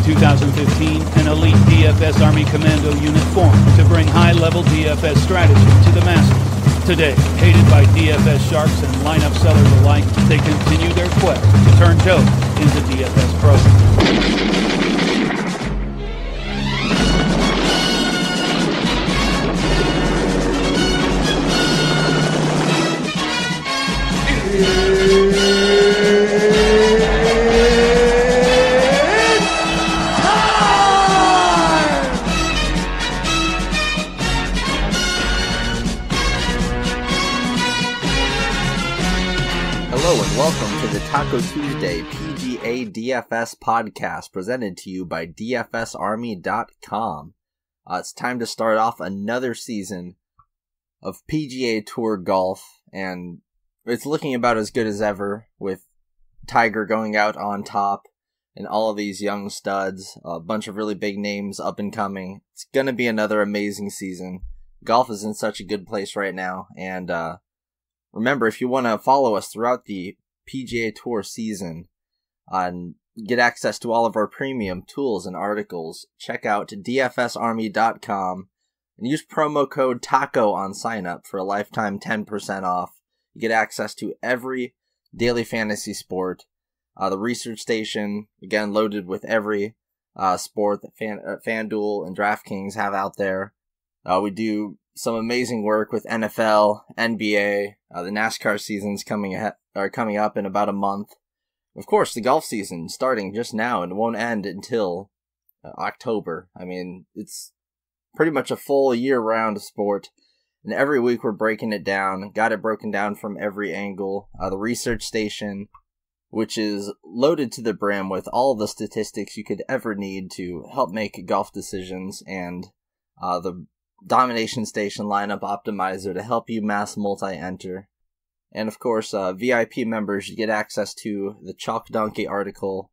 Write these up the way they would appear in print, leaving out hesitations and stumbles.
2015, an elite DFS Army Commando unit formed to bring high-level DFS strategy to the masses. Today, hated by DFS sharks and lineup sellers alike, they continue their quest to turn dope into DFS pros. Welcome to the Taco Tuesday PGA DFS podcast presented to you by DFSArmy.com. It's time to start off another season of PGA Tour golf, and it's looking about as good as ever with Tiger going out on top and all of these young studs, a bunch of really big names up and coming. It's going to be another amazing season. Golf is in such a good place right now, and remember, if you want to follow us throughout the PGA Tour season and get access to all of our premium tools and articles, check out DFSArmy.com and use promo code TACO on sign up for a lifetime 10% off. You get access to every daily fantasy sport. The research station, again, loaded with every sport that FanDuel and DraftKings have out there. We do some amazing work with NFL, NBA, the NASCAR season's coming up in about a month. Of course, the golf season starting just now and won't end until October. I mean, it's pretty much a full year-round sport, and every week we're breaking it down. Got it broken down from every angle. The research station, which is loaded to the brim with all the statistics you could ever need to help make golf decisions, and the Domination Station lineup optimizer to help you mass multi-enter. And of course, VIP members get access to the Chalk Donkey article,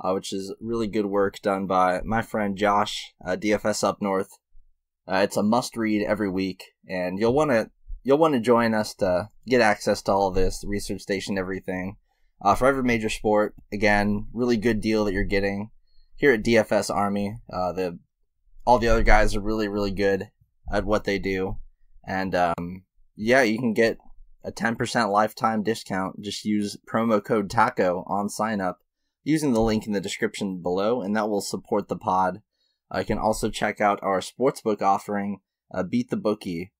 which is really good work done by my friend Josh, DFS Up North. It's a must-read every week, and you'll want to join us to get access to all of this, the research station, everything. For every major sport, again, really good deal that you're getting here at DFS Army. All the other guys are really, really good at what they do, and yeah, you can get a 10% lifetime discount. Just use promo code TACO on sign up using the link in the description below, and that will support the pod. You can also check out our sportsbook offering, Beat the Bookie,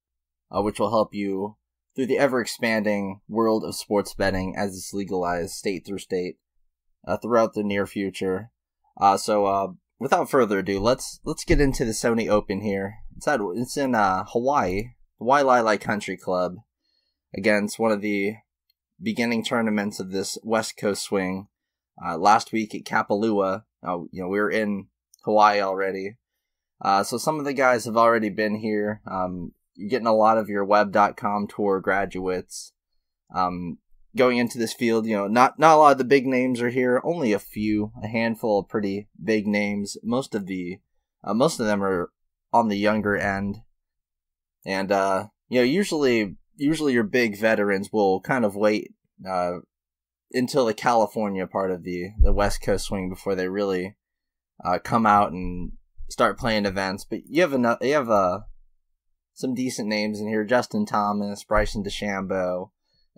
which will help you through the ever-expanding world of sports betting as it's legalized state through state throughout the near future. So without further ado, let's get into the Sony Open here. It's in Hawaii, Wailea Country Club. Again, it's one of the beginning tournaments of this West Coast swing. Last week at Kapalua, we were in Hawaii already. So some of the guys have already been here. You're getting a lot of your web.com tour graduates. Going into this field, not a lot of the big names are here. Only a handful of pretty big names. Most of them are on the younger end, and usually your big veterans will kind of wait until the California part of the West Coast swing before they really come out and start playing events. But you have some decent names in here: Justin Thomas, Bryson DeChambeau,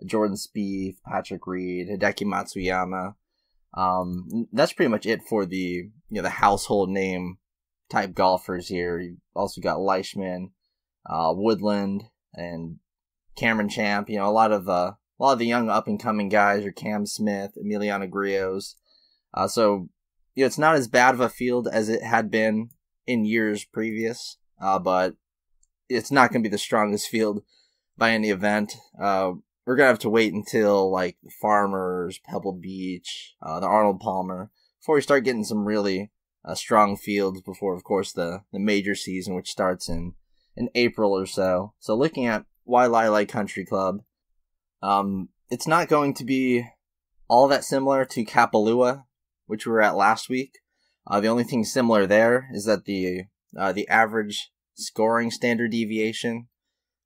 Jordan Spieth, Patrick Reed, Hideki Matsuyama. That's pretty much it for the the household name type golfers here. You've also got Leishman, Woodland, and Cameron Champ. A lot of the young up and coming guys are Cam Smith, Emiliano Grios. So it's not as bad of a field as it had been in years previous, but it's not going to be the strongest field by any event. We're going to have to wait until like the Farmers, Pebble Beach, the Arnold Palmer, before we start getting some really strong fields before, of course, the major season, which starts in April or so. So looking at Wailea Country Club, it's not going to be all that similar to Kapalua, which we were at last week. The only thing similar there is that the average scoring standard deviation,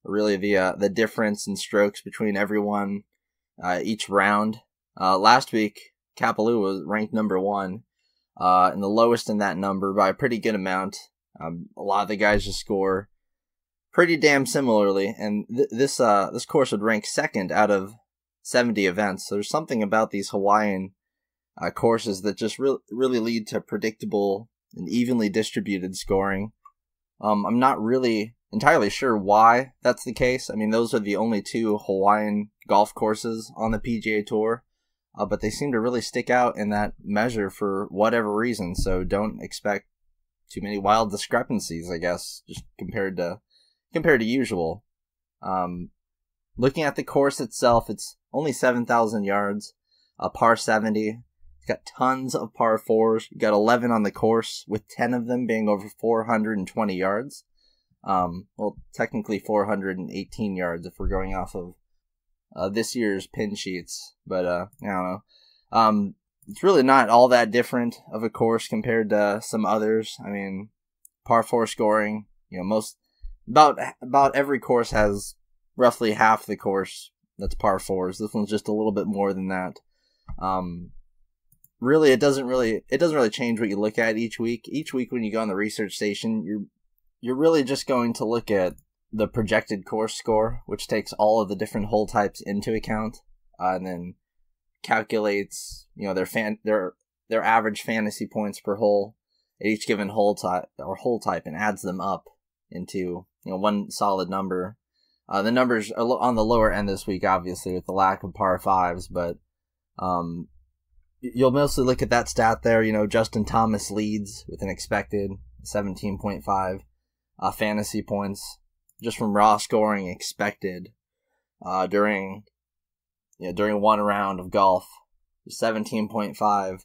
really the difference in strokes between everyone each round. Last week, Kapalua was ranked number 1. and the lowest in that number by a pretty good amount. A lot of the guys just score pretty damn similarly, and this course would rank second out of 70 events. So there's something about these Hawaiian courses that just really lead to predictable and evenly distributed scoring. I'm not really entirely sure why that's the case. I mean, those are the only two Hawaiian golf courses on the PGA Tour, but they seem to really stick out in that measure for whatever reason. So don't expect too many wild discrepancies, I guess, just compared to usual. Looking at the course itself, it's only 7,000 yards, a par 70. It's got tons of par 4s. You got 11 on the course, with 10 of them being over 420 yards. Well, technically 418 yards if we're going off of this year's pin sheets, but I don't know. It's really not all that different of a course compared to some others. I mean, par 4 scoring, about every course has roughly half the course that's par 4s. This one's just a little bit more than that. Really, it doesn't really change what you look at each week. Each week when you go on the research station, you're really just going to look at the projected course score, which takes all of the different hole types into account, and then calculates their average fantasy points per hole at each given hole type, and adds them up into one solid number. The numbers are on the lower end this week, obviously, with the lack of par 5s, but you'll mostly look at that stat there. Justin Thomas leads with an expected 17.5 fantasy points just from raw scoring expected during one round of golf. 17.5.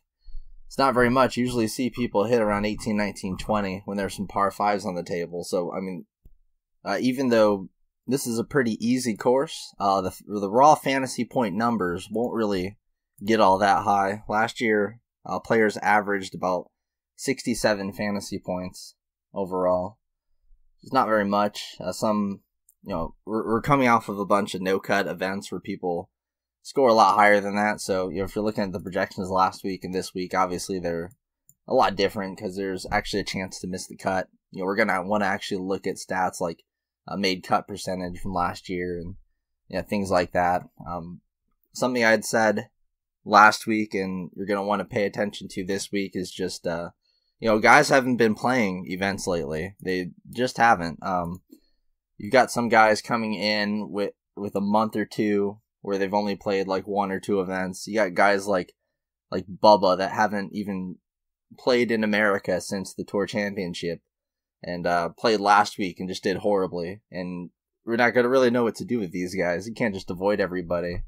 It's not very much. You usually see people hit around 18, 19, 20 when there's some par 5s on the table. So, I mean, even though this is a pretty easy course, the raw fantasy point numbers won't really get all that high. Last year, players averaged about 67 fantasy points overall. It's not very much. We're coming off of a bunch of no-cut events where people score a lot higher than that. So, if you're looking at the projections last week and this week, obviously they're a lot different because there's actually a chance to miss the cut. We're going to want to actually look at stats like made cut percentage from last year and things like that. Something I had said last week and you're going to want to pay attention to this week is just, guys haven't been playing events lately. They just haven't. You've got some guys coming in with a month or two where they've only played like one or two events. You got guys like Bubba that haven't even played in America since the Tour Championship and played last week and just did horribly. And we're not going to really know what to do with these guys. You can't just avoid everybody.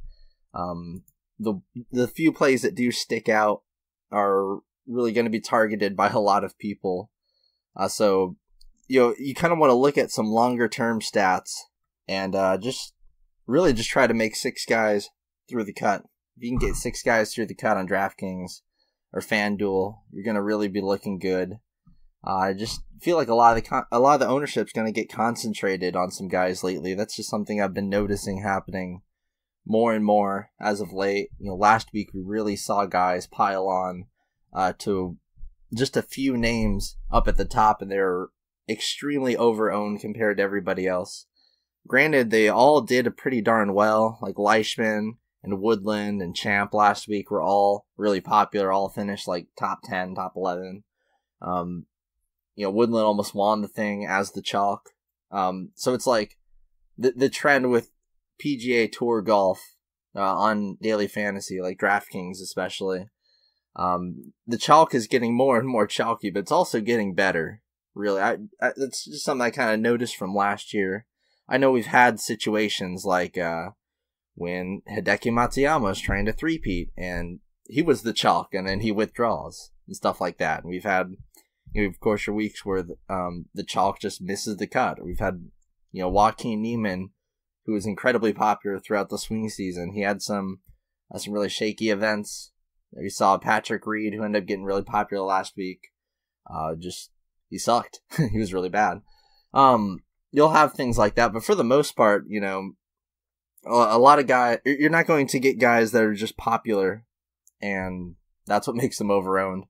The few plays that do stick out are really going to be targeted by a lot of people. So, you kind of want to look at some longer term stats and just try to make 6 guys through the cut. If you can get 6 guys through the cut on DraftKings or FanDuel, you're going to really be looking good. I just feel like a lot of the ownership's going to get concentrated on some guys lately. That's just something I've been noticing happening more and more as of late. Last week we really saw guys pile on to just a few names up at the top, and they're extremely over-owned compared to everybody else. Granted, they all did pretty darn well, like Leishman and Woodland and Champ last week were all really popular, all finished like top 10, top 11. Woodland almost won the thing as the chalk. So it's like the trend with PGA Tour golf on daily fantasy, like DraftKings especially. The chalk is getting more and more chalky, but it's also getting better, really. That's just something I kind of noticed from last year. I know we've had situations like when Hideki Matsuyama was trying to three-peat, and he was the chalk, and then he withdraws, and stuff like that. And we've had, of course, your weeks where the chalk just misses the cut. We've had, Joaquin Niemann, who was incredibly popular throughout the swing season. He had some really shaky events. We saw Patrick Reed, who ended up getting really popular last week. He sucked. He was really bad. You'll have things like that, but for the most part, a lot of guys, you're not going to get guys that are just popular, and that's what makes them over-owned.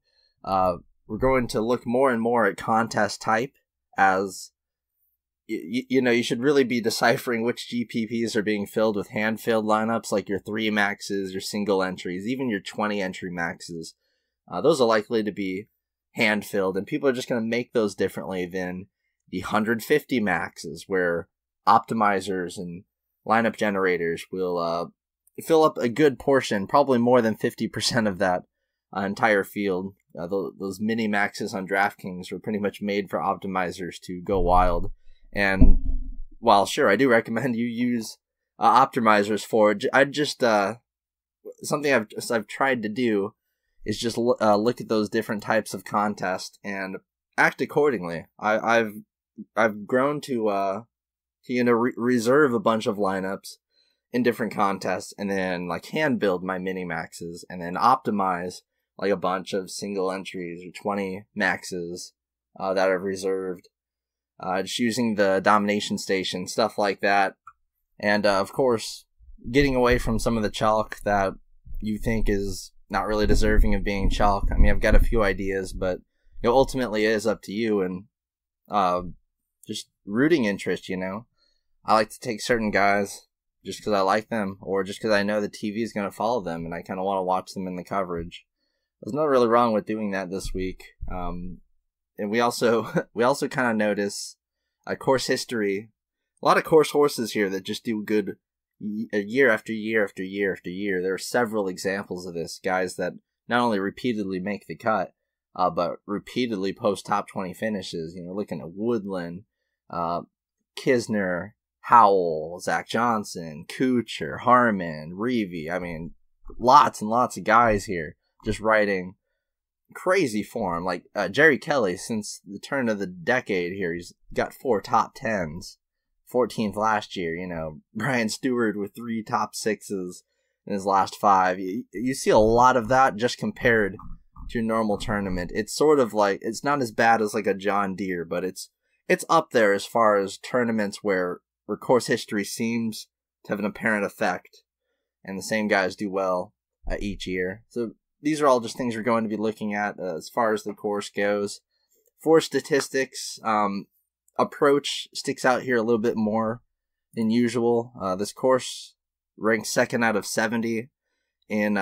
we're going to look more and more at contest type, as you should really be deciphering which GPPs are being filled with hand-filled lineups, like your 3 maxes, your single entries, even your 20 entry maxes. Those are likely to be hand-filled, and people are just going to make those differently than the 150 maxes, where optimizers and lineup generators will fill up a good portion, probably more than 50% of that entire field. Those mini maxes on DraftKings were pretty much made for optimizers to go wild. And while sure, I do recommend you use optimizers for it, I just something I've tried to do is just look at those different types of contests and act accordingly. I've grown to reserve a bunch of lineups in different contests, and then like hand build my mini maxes, and then optimize like a bunch of single entries or 20 maxes that I've reserved. Just using the domination station, stuff like that. And, of course, getting away from some of the chalk that you think is not really deserving of being chalk. I mean, I've got a few ideas, but ultimately it is up to you, and just rooting interest, I like to take certain guys just because I like them, or just because I know the TV is going to follow them, and I kind of want to watch them in the coverage. There's nothing really wrong with doing that this week. And we also kind of notice course history. A lot of course horses here that just do good year after year after year after year. There are several examples of this. Guys that not only repeatedly make the cut, but repeatedly post top 20 finishes. Looking at Woodland, Kisner, Howell, Zach Johnson, Kuchar, Harmon, Reeve. I mean, lots and lots of guys here just riding crazy form. Like Jerry Kelly, since the turn of the decade here, he's got 4 top 10s, 14th last year. Brian Stewart with 3 top 6s in his last 5. You see a lot of that just compared to a normal tournament. It's sort of like, it's not as bad as like a John Deere, but it's up there as far as tournaments where course history seems to have an apparent effect, and the same guys do well each year. So these are all just things we're going to be looking at as far as the course goes. For statistics, approach sticks out here a little bit more than usual. This course ranks 2nd out of 70 in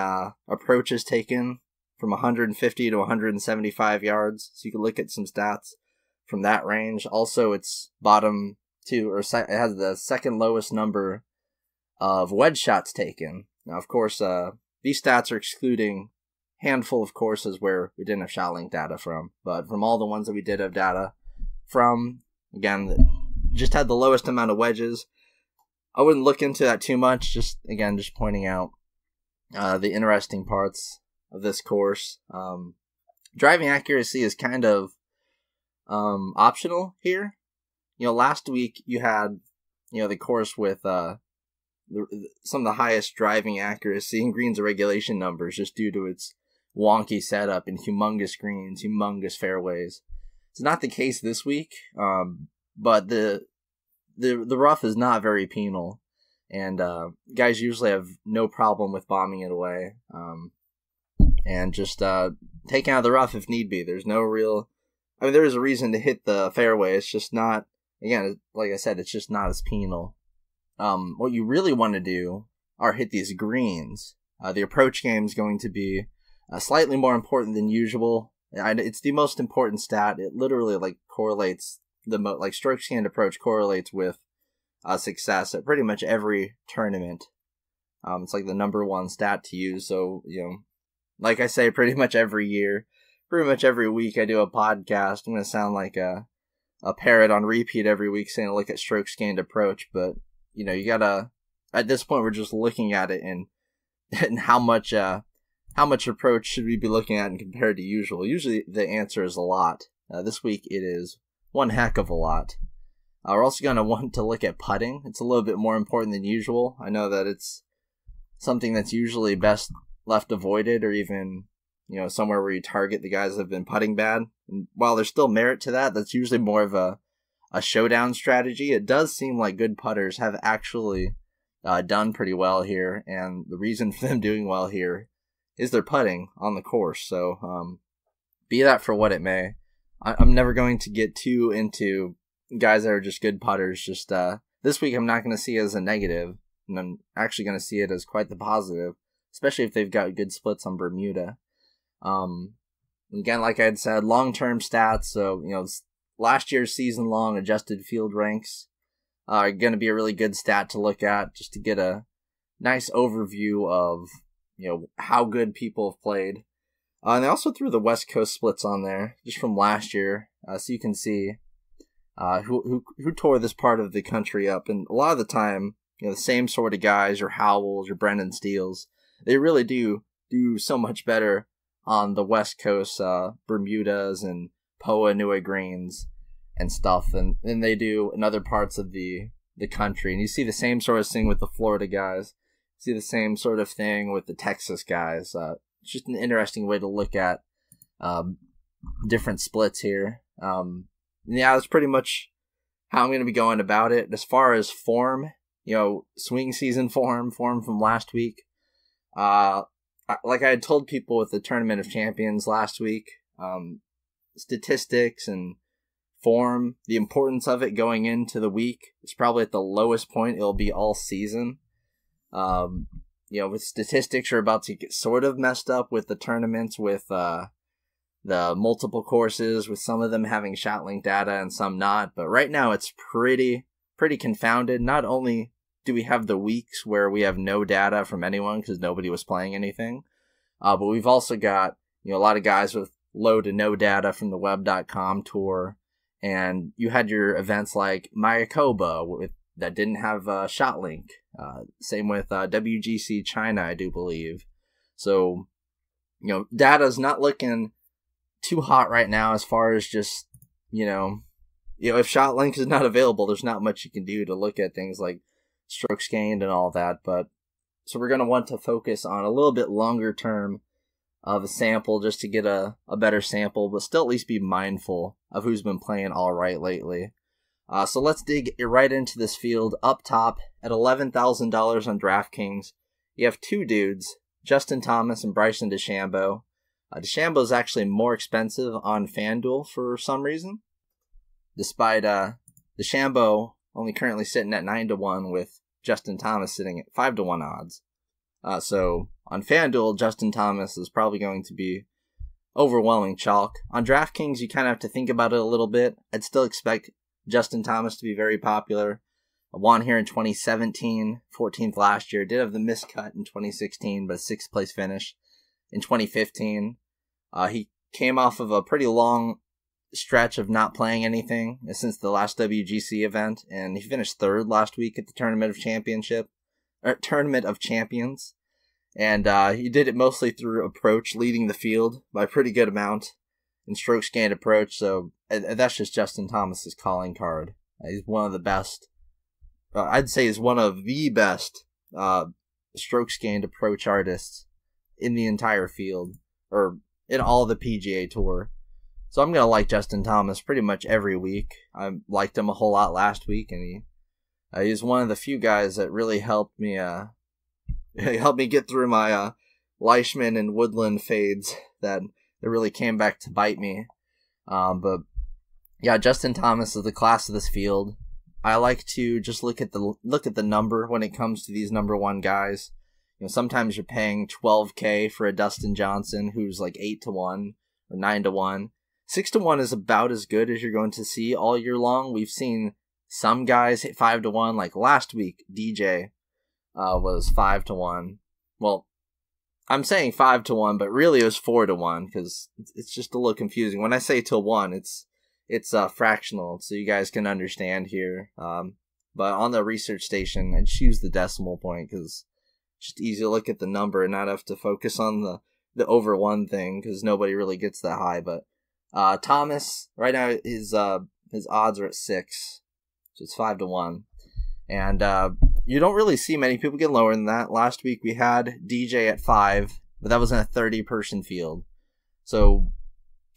approaches taken from 150 to 175 yards. So you can look at some stats from that range. Also, it's bottom 2, or it has the second lowest number of wedge shots taken. Now, of course, these stats are excluding handful of courses where we didn't have shot link data from, but from all the ones that we did have data from, again, just had the lowest amount of wedges. I wouldn't look into that too much, just pointing out the interesting parts of this course. Driving accuracy is kind of optional here. Last week you had the course with some of the highest driving accuracy and greens and regulation numbers, just due to its wonky setup and humongous greens, humongous fairways. It's not the case this week, but the rough is not very penal, and guys usually have no problem with bombing it away, and just taking out the rough if need be. There's no real, there is a reason to hit the fairway. It's just not, again, like I said, it's just not as penal. What you really want to do are hit these greens. The approach game is going to be slightly more important than usual. It's the most important stat. It literally correlates strokes gained approach correlates with success at pretty much every tournament. It's like the number one stat to use. So like I say, pretty much every year, pretty much every week I do a podcast. I'm gonna sound like a parrot on repeat every week, saying look at strokes gained approach, but you gotta, at this point we're just looking at it and how much approach should we be looking at and compared to usual. Usually the answer is a lot. This week it is one heck of a lot. We're also going to want to look at putting. It's a little bit more important than usual. I know that it's something that's usually best left avoided, or even somewhere where you target the guys that have been putting bad. And while there's still merit to that, that's usually more of a showdown strategy. It does seem like good putters have actually done pretty well here, and the reason for them doing well here is their putting on the course. So be that for what it may. I'm never going to get too into guys that are just good putters. Just this week, I'm not going to see it as a negative, and I'm actually going to see it as quite the positive, especially if they've got good splits on Bermuda. Again, like I had said, long-term stats. So last year's season-long adjusted field ranks are going to be a really good stat to look at, just to get a nice overview of how good people have played. And they also threw the West Coast splits on there, just from last year, so you can see who tore this part of the country up. And a lot of the time, the same sort of guys, your Howells, your Brendan Steeles, they really do so much better on the West Coast, Bermudas and Poa Nui Greens and stuff, and they do in other parts of the country. And you see the same sort of thing with the Florida guys. You see the same sort of thing with the Texas guys. It's just an interesting way to look at different splits here. That's pretty much how I'm going to be going about it. As far as form, swing season form from last week, like I had told people with the Tournament of Champions last week, statistics and form, the importance of it going into the week is probably at the lowest point it'll be all season. With statistics are about to get sort of messed up with the tournaments, with the multiple courses, with some of them having shot link data and some not. But right now it's pretty confounded. Not only do we have the weeks where we have no data from anyone because nobody was playing anything, but we've also got a lot of guys with low to no data from the web.com tour, and you had your events like Mayakoba that didn't have a shot link. Same with WGC China, I do believe. So, data's not looking too hot right now as far as just, if shot link is not available, there's not much you can do to look at things like strokes gained and all that. But so we're going to want to focus on a little bit longer term of a sample just to get a better sample, but still at least be mindful of who's been playing all right lately. So let's dig right into this field. Up top at $11,000 on DraftKings, you have two dudes, Justin Thomas and Bryson DeChambeau. DeChambeau is actually more expensive on FanDuel for some reason, despite DeChambeau only currently sitting at 9-1 with Justin Thomas sitting at 5-1 odds. So on FanDuel, Justin Thomas is probably going to be overwhelming chalk. On DraftKings, you kind of have to think about it a little bit. I'd still expect Justin Thomas to be very popular. Won here in 2017, 14th last year. Did have the miscut in 2016, but a 6th place finish in 2015. He came off of a pretty long stretch of not playing anything since the last WGC event, and he finished 3rd last week at the Tournament of Champions. And he did it mostly through approach, leading the field by a pretty good amount in strokes gained approach. So that's just Justin Thomas's calling card. He's one of the best. I'd say he's one of the best strokes gained approach artists in the entire field, or in all the PGA Tour. So I'm going to like Justin Thomas pretty much every week. I liked him a whole lot last week, and he's one of the few guys that really helped me get through my Leishman and Woodland fades that really came back to bite me. But yeah, Justin Thomas is the class of this field. I like to just look at the number when it comes to these number one guys. Sometimes you're paying $12K for a Dustin Johnson who's like 8-1 or 9-1. 6-1 is about as good as you're going to see all year long. We've seen some guys hit 5-1, like last week. DJ was 5-1. Well, I'm saying 5-1, but really it was 4-1 because it's just a little confusing. When I say to 1, it's fractional, so you guys can understand here. But on the research station, I just use the decimal point because it's just easy to look at the number and not have to focus on the over 1 thing because nobody really gets that high. But Thomas right now his odds are at 6, so it's 5-1, and you don't really see many people get lower than that. Last week we had DJ at 5, but that was in a 30-person field. So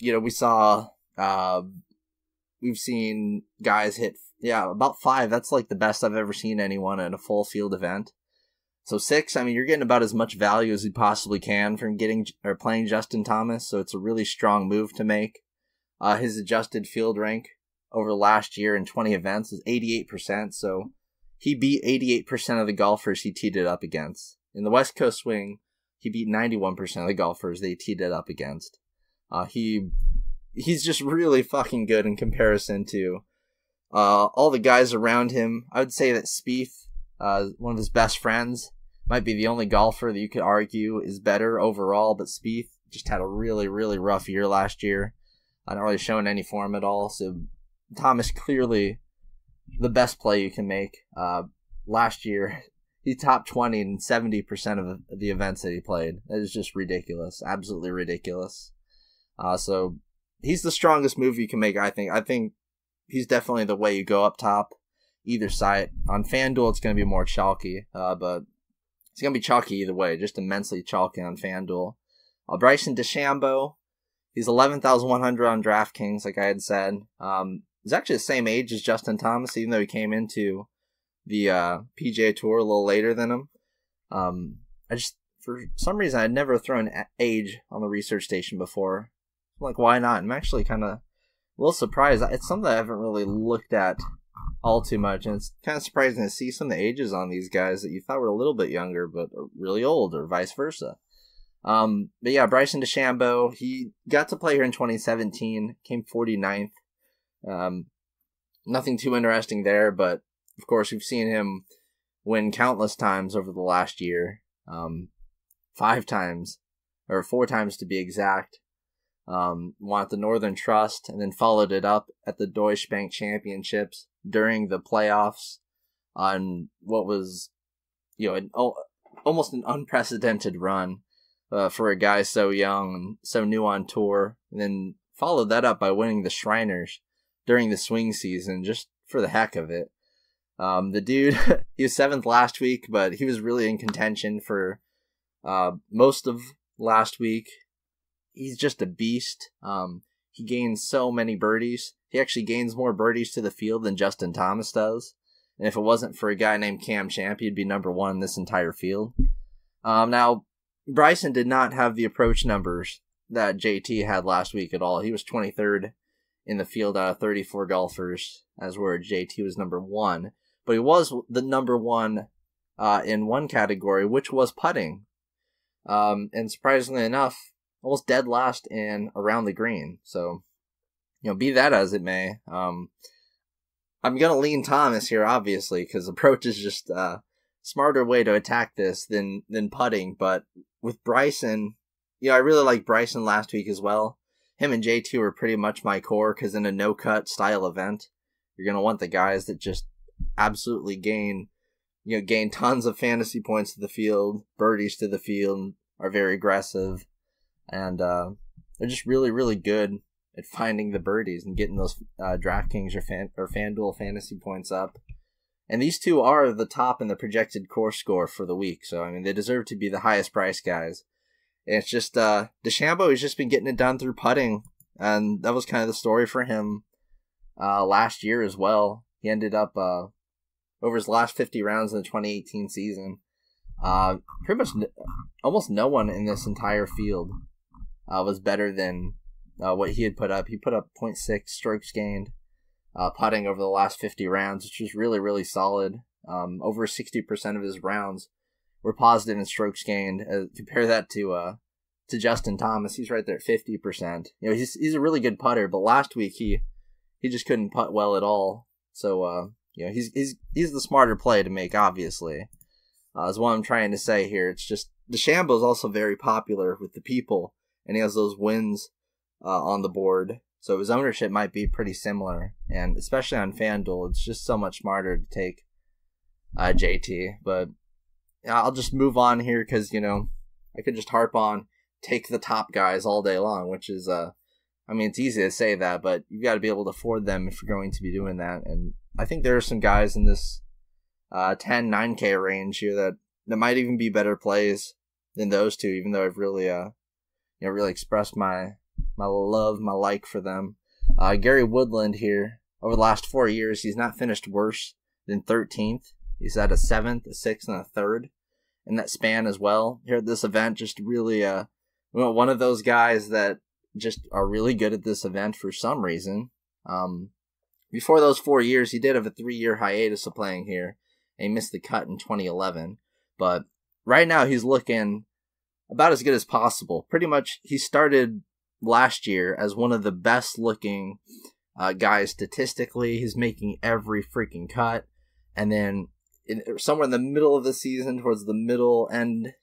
we saw. We've seen guys hit, about 5. That's like the best I've ever seen anyone at a full field event. So 6, I mean, you're getting about as much value as you possibly can from getting or playing Justin Thomas. So it's a really strong move to make. His adjusted field rank over last year in 20 events is 88%. So he beat 88% of the golfers he teed it up against. In the West Coast swing, he beat 91% of the golfers they teed it up against. He's just really fucking good in comparison to all the guys around him. I would say that Spieth, one of his best friends, might be the only golfer that you could argue is better overall, but Spieth just had a really, really rough year last year. Not really showing any form at all. So Thomas clearly the best play you can make. Last year, he topped 20 in 70% of the events that he played. That is just ridiculous. Absolutely ridiculous. So he's the strongest move you can make, I think. I think he's definitely the way you go up top, either side. On FanDuel, it's going to be more chalky, but it's going to be chalky either way, just immensely chalky on FanDuel. Bryson DeChambeau, he's 11,100 on DraftKings, like I had said. He's actually the same age as Justin Thomas, even though he came into the PGA Tour a little later than him. For some reason, I'd never thrown age on the research station before. I'm like, why not? I'm actually kind of a little surprised. It's something I haven't really looked at all too much, and it's kind of surprising to see some of the ages on these guys that you thought were a little bit younger, but are really old, or vice versa. But yeah, Bryson DeChambeau, he got to play here in 2017, came 49th. Nothing too interesting there, but of course we've seen him win countless times over the last year. 5 times, or 4 times to be exact. Won at the Northern Trust, and then followed it up at the Deutsche Bank Championships during the playoffs on what was, almost an unprecedented run for a guy so young and so new on tour. And then followed that up by winning the Shriners during the swing season, just for the heck of it. The dude, he was 7th last week, but he was really in contention for most of last week. He's just a beast. He gains so many birdies. He actually gains more birdies to the field than Justin Thomas does. And if it wasn't for a guy named Cam Champ, he'd be number 1 in this entire field. Now, Bryson did not have the approach numbers that JT had last week at all. He was 23rd in the field out of 34 golfers, as where JT was number 1. But he was the number 1 in one category, which was putting. And surprisingly enough, almost dead last in around the green. So, be that as it may. I'm going to lean Thomas here, obviously, because approach is just a smarter way to attack this than putting. But with Bryson, I really like Bryson last week as well. Him and JT were pretty much my core, because in a no-cut style event, you're going to want the guys that just absolutely gain tons of fantasy points to the field, birdies to the field, are very aggressive, and they're just really, really good at finding the birdies and getting those DraftKings or FanDuel fantasy points up. And these two are the top in the projected core score for the week, so I mean they deserve to be the highest price guys. And it's just DeChambeau has just been getting it done through putting, and that was kind of the story for him last year as well. He ended up over his last 50 rounds in the 2018 season. Pretty much almost no one in this entire field was better than what he had put up. He put up 0.6 strokes gained putting over the last 50 rounds, which was really, really solid. Over 60% of his rounds were positive in strokes gained. Compare that to Justin Thomas. He's right there at 50%. He's a really good putter, but last week he just couldn't putt well at all. So he's the smarter play to make, obviously. Is what I'm trying to say here. It's just DeChambeau is also very popular with the people, and he has those wins on the board. So his ownership might be pretty similar, and especially on FanDuel, it's just so much smarter to take JT. But I'll just move on here because I could just harp on take the top guys all day long, which is it's easy to say that, but you've got to be able to afford them if you're going to be doing that. And I think there are some guys in this 9K range here that might even be better plays than those two, even though I've really really expressed my love, my like for them. Gary Woodland here, over the last 4 years, he's not finished worse than 13th. He's at a 7th, a 6th, and a 3rd in that span as well here at this event. Just really one of those guys that just are really good at this event for some reason. Before those 4 years, he did have a 3-year hiatus of playing here, and he missed the cut in 2011. But right now, he's looking about as good as possible. Pretty much, he started last year as one of the best looking guys statistically. He's making every freaking cut. And then somewhere in the middle of the season, towards the middle end,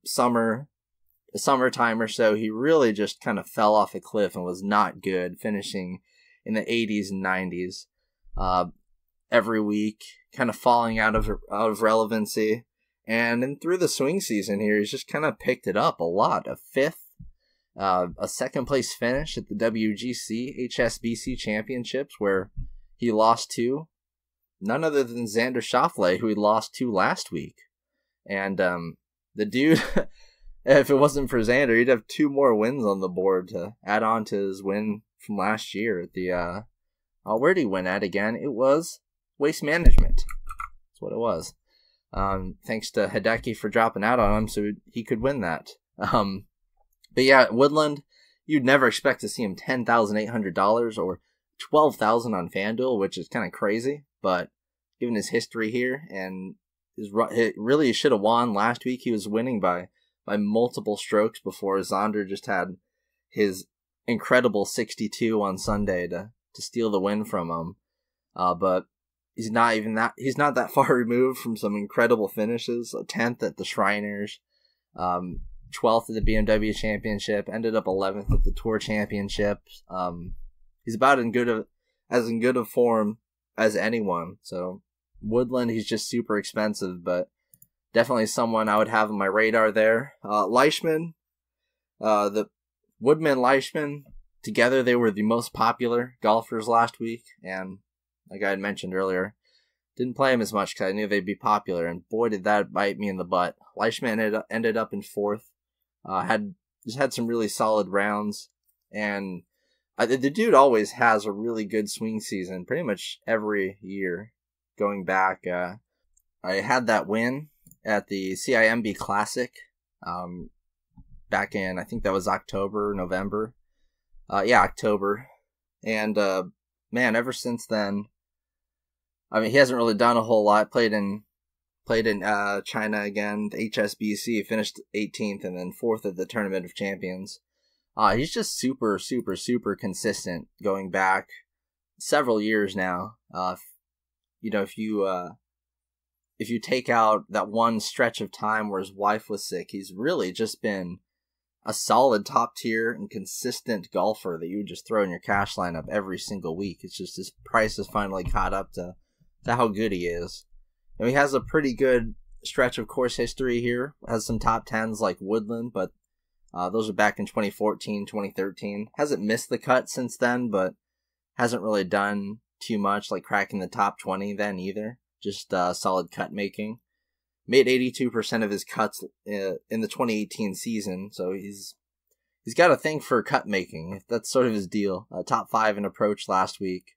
summertime or so, he really just kind of fell off a cliff and was not good, finishing in the 80s and 90s every week, kind of falling out of relevancy. And then through the swing season here, he's just kind of picked it up a lot. A fifth, a second place finish at the WGC HSBC Championships, where he lost to none other than Xander Schauffele, who he lost to last week. And the dude, if it wasn't for Xander, he'd have 2 more wins on the board to add on to his win from last year at the where did he win at again? It was Waste Management. That's what it was. Thanks to Hideki for dropping out on him so he could win that. But yeah, Woodland, you'd never expect to see him $10,800 or $12,000 on FanDuel, which is kind of crazy. But given his history here, and he should have won last week. He was winning by multiple strokes before Xander just had his incredible 62 on Sunday to steal the win from him. But he's not that far removed from some incredible finishes. 10th at the Shriners, 12th at the BMW Championship, ended up 11th at the Tour Championship. He's about as good a form as anyone. So Woodland, he's just super expensive, but definitely someone I would have on my radar there. Leishman, the Woodman Leishman, together they were the most popular golfers last week, and like I had mentioned earlier, didn't play them as much because I knew they'd be popular, and boy did that bite me in the butt. Leishman ended up in 4th, had some really solid rounds, and the dude always has a really good swing season, pretty much every year. Going back, I had that win at the CIMB Classic, back in, I think that was October, November. October. And, man, ever since then, I mean, he hasn't really done a whole lot. Played in China again, the HSBC, finished 18th and then 4th at the Tournament of Champions. He's just super, super, super consistent going back several years now. If you take out that one stretch of time where his wife was sick, he's really just been a solid top tier and consistent golfer that you would just throw in your cash lineup every single week. It's just his price has finally caught up to how good he is. And he has a pretty good stretch of course history here. Has some top 10s like Woodland, but those are back in 2014, 2013. Hasn't missed the cut since then, but hasn't really done too much, like cracking the top 20 then either. Just solid cut making. Made 82% of his cuts in the 2018 season, so he's got a thing for cut making. That's sort of his deal. Top 5 in approach last week.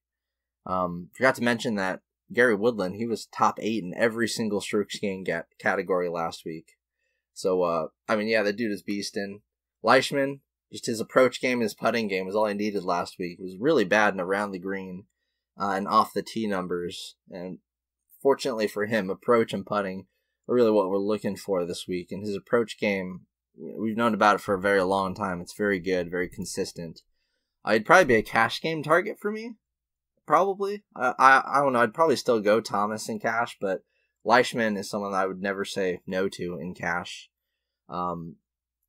Forgot to mention that Gary Woodland, he was top 8 in every single strokes gained category last week. So, the dude is beastin'. Leishman, just his approach game and his putting game was all he needed last week. It was really bad and around the green and off the tee numbers. And fortunately for him, approach and putting are really what we're looking for this week. And his approach game, we've known about it for a very long time. It's very good, very consistent. It'd probably be a cash game target for me. Probably. I don't know. I'd probably still go Thomas in cash, but Leishman is someone I would never say no to in cash.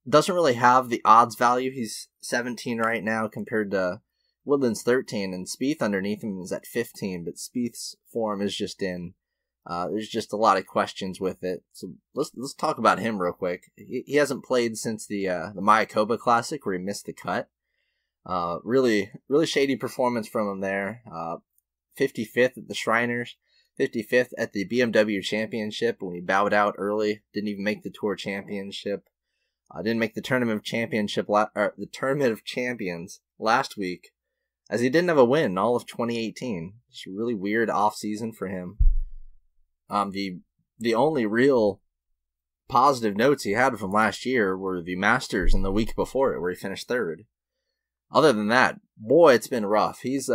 Doesn't really have the odds value. He's 17 right now compared to Woodland's 13, and Spieth underneath him is at 15, but Spieth's form is just in. There's just a lot of questions with it. So let's talk about him real quick. He hasn't played since the Mayakoba Classic where he missed the cut. Really shady performance from him there. 55th at the Shriners, 55th at the BMW Championship when he bowed out early. Didn't even make the Tour Championship. Didn't make the Tournament of Champions last week, as he didn't have a win all of 2018. It's a really weird off season for him. The only real positive notes he had from last year were the Masters and the week before it, where he finished third. Other than that, boy, it's been rough. He's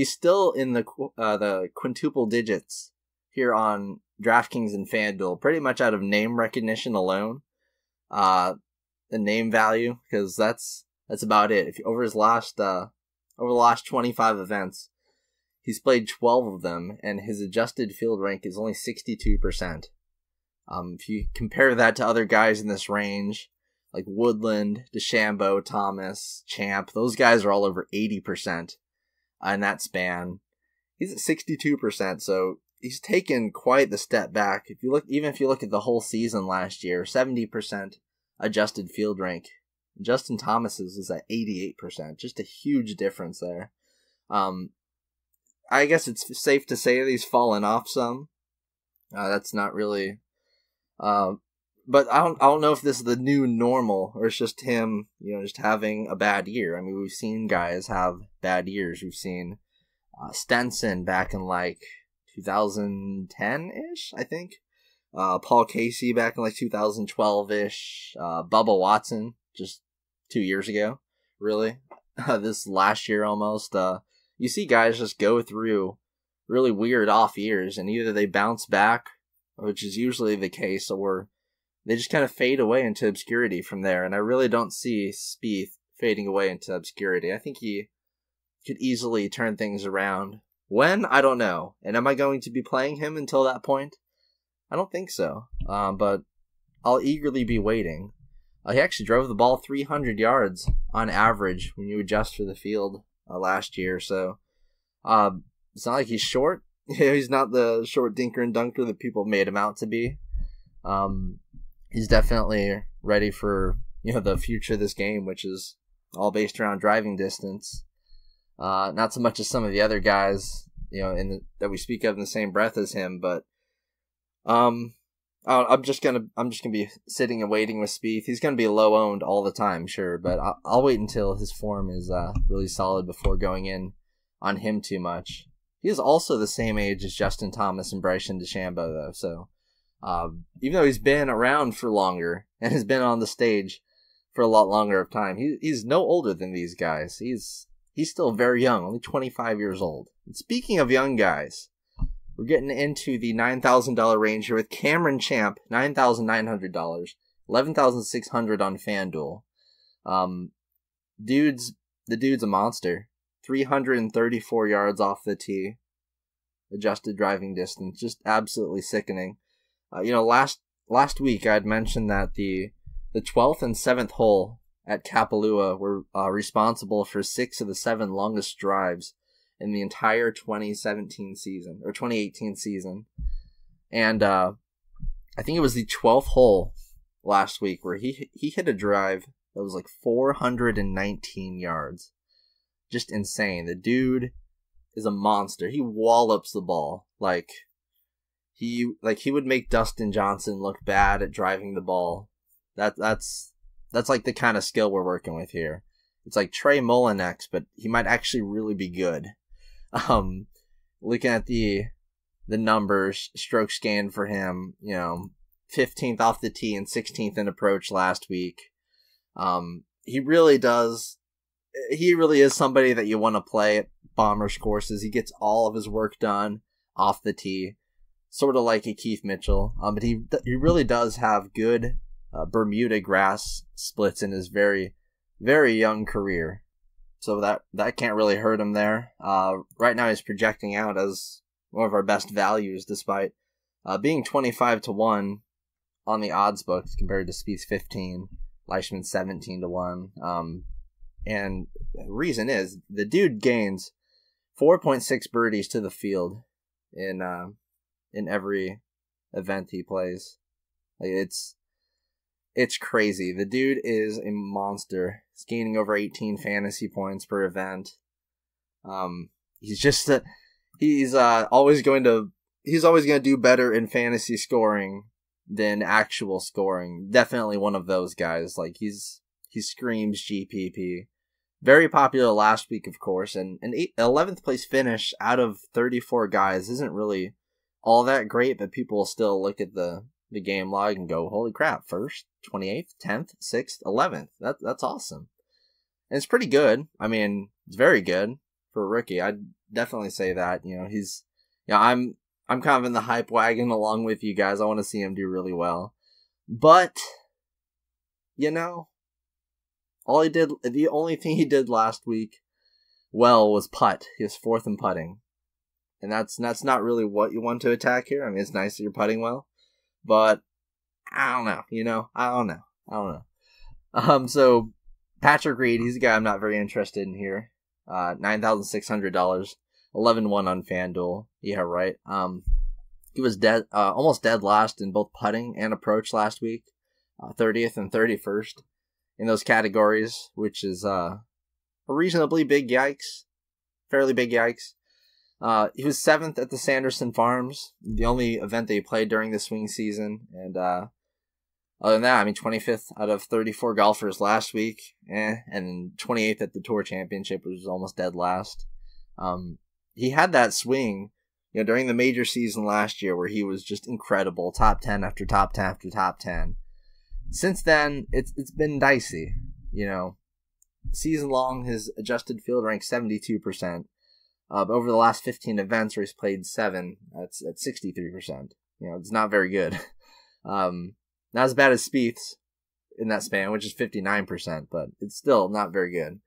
still in the quintuple digits here on DraftKings and FanDuel, pretty much out of name recognition alone, the name value, because that's about it. If over the last 25 events, he's played 12 of them, and his adjusted field rank is only 62%. If you compare that to other guys in this range, like Woodland, DeChambeau, Thomas, Champ, those guys are all over 80% in that span. He's at 62%, so he's taken quite the step back. If you look at the whole season last year, 70% adjusted field rank. Justin Thomas's was at 88%. Just a huge difference there. I guess it's safe to say that he's fallen off some. That's not really... but I don't know if this is the new normal, or it's just him, just having a bad year. I mean, we've seen guys have bad years. We've seen Stenson back in like 2010-ish, I think. Paul Casey back in like 2012-ish. Bubba Watson just 2 years ago, really. This last year almost. You see guys just go through really weird off years, and either they bounce back, which is usually the case, or they just kind of fade away into obscurity from there. And I really don't see Spieth fading away into obscurity. I think he could easily turn things around. When? I don't know. And am I going to be playing him until that point? I don't think so. But I'll eagerly be waiting. He actually drove the ball 300 yards on average when you adjust for the field last year. So it's not like he's short. He's not the short dinker and dunker that people made him out to be. He's definitely ready for the future of this game, which is all based around driving distance. Not so much as some of the other guys, that we speak of in the same breath as him, but I'm just gonna be sitting and waiting with Spieth. He's gonna be low owned all the time, sure, but I'll wait until his form is really solid before going in on him too much. He is also the same age as Justin Thomas and Bryson DeChambeau, though, so even though he's been around for longer and has been on the stage for a lot longer of time, he's no older than these guys. He's still very young, only 25 years old. And speaking of young guys, we're getting into the $9,000 range here with Cameron Champ, $9,900, $11,600 on FanDuel. The dude's a monster. 334 yards off the tee, adjusted driving distance, just absolutely sickening. Last week I had mentioned that the 12th and 7th hole at Kapalua were responsible for 6 of the 7 longest drives in the entire 2017 season, or 2018 season. And I think it was the 12th hole last week where he hit a drive that was like 419 yards. Just insane. The dude is a monster. He wallops the ball. Like he would make Dustin Johnson look bad at driving the ball. That's like the kind of skill we're working with here. It's like Trey Mullinex, but he might actually really be good. Looking at the numbers, strokes gained for him, 15th off the tee and 16th in approach last week. He really is somebody that you want to play at Bombers courses. He gets all of his work done off the tee, sort of like a Keith Mitchell. But he really does have good Bermuda grass splits in his very, very young career. So that can't really hurt him there. Right now he's projecting out as one of our best values, despite being 25-1 on the odds books compared to Spieth's 15, Leishman's 17-1. And the reason is the dude gains 4.6 birdies to the field in every event he plays. Like it's crazy. The dude is a monster. He's gaining over 18 fantasy points per event. He's always going to do better in fantasy scoring than actual scoring. Definitely one of those guys. Like he screams GPP. Very popular last week, of course, and an 11th place finish out of 34 guys isn't really all that great, but people will still look at the the game log and go, holy crap, 1st, 28th, 10th, 6th, 11th. That's awesome. And it's pretty good. I mean, it's very good for a rookie. I'd definitely say that. I'm kind of in the hype wagon along with you guys. I want to see him do really well. But, the only thing he did last week was putt. He was 4th in putting. And that's not really what you want to attack here. I mean, it's nice that you're putting well. But, I don't know. I don't know. So, Patrick Reed, he's a guy I'm not very interested in here. $9,600, 11-1 on FanDuel. Yeah, right. He was almost dead last in both putting and approach last week. 30th and 31st in those categories, which is a reasonably big yikes. Fairly big yikes. He was 7th at the Sanderson Farms, the only event that he played during the swing season. And other than that, 25th out of 34 golfers last week, and 28th at the Tour Championship, which was almost dead last. He had that swing, during the major season last year where he was just incredible, top 10 after top 10 after top 10. Since then, it's been dicey, Season long, his adjusted field rank 72%. But over the last 15 events where he's played 7, that's at 63%. It's not very good. Not as bad as Spieth's in that span, which is 59%, but it's still not very good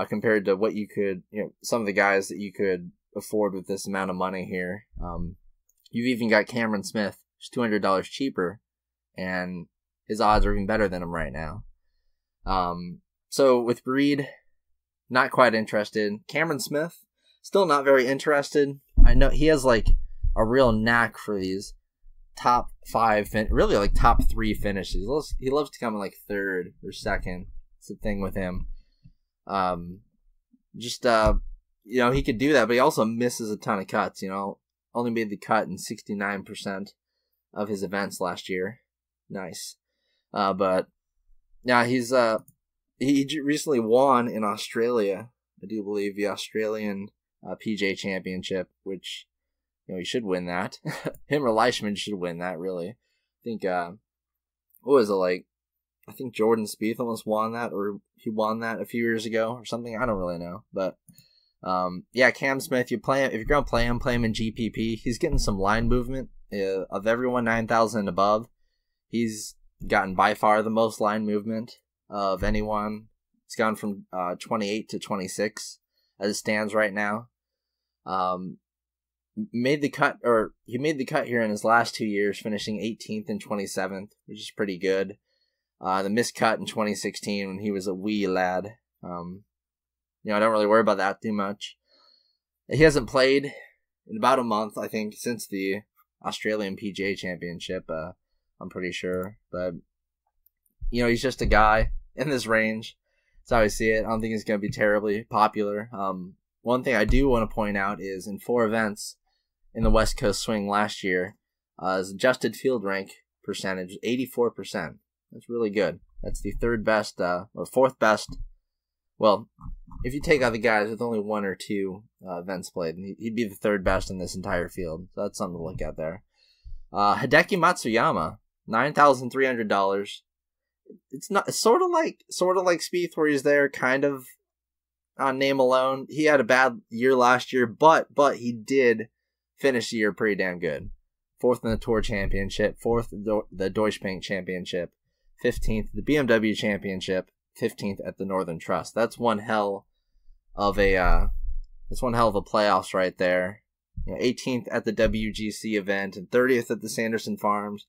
compared to what you could, some of the guys that you could afford with this amount of money here. You've even got Cameron Smith, who's $200 cheaper, and his odds are even better than him right now. So with Reed, not quite interested. Cameron Smith, still not very interested. I know he has a real knack for these top 5, really top 3 finishes. He loves to come in 3rd or 2nd. It's the thing with him. He could do that, but he also misses a ton of cuts. Only made the cut in 69% of his events last year. Nice. But yeah, he recently won in Australia. I do believe the Australian PGA Championship, which he should win that. Him or Leishman should win that. Really, I think what was it I think Jordan Spieth almost won that, or he won that a few years ago or something. I don't really know, but Cam Smith. If you're gonna play him in GPP. He's getting some line movement. Of everyone 9,000 and above, he's gotten by far the most line movement of anyone. It's gone from 28 to 26 as it stands right now. He made the cut here in his last 2 years, finishing 18th and 27th, which is pretty good. The missed cut in 2016 when he was a wee lad. I don't really worry about that too much. He hasn't played in about a month, I think, since the Australian PGA Championship. I'm pretty sure, but he's just a guy in this range. That's how I see it. I don't think he's going to be terribly popular. One thing I do want to point out is in 4 events in the West Coast swing last year, his adjusted field rank percentage was 84%. That's really good. That's the 3rd best or 4th best. Well, if you take out the guys with only 1 or 2 events played, he'd be the 3rd best in this entire field. So that's something to look at there. Hideki Matsuyama, $9,300. It's sort of like Spieth, where he's there kind of on name alone. He had a bad year last year, but he did finish the year pretty damn good. 4th in the Tour Championship, 4th the Deutsche Bank Championship, 15th the BMW Championship, 15th at the Northern Trust. That's one hell of a playoffs right there. 18th at the WGC event and 30th at the Sanderson Farms.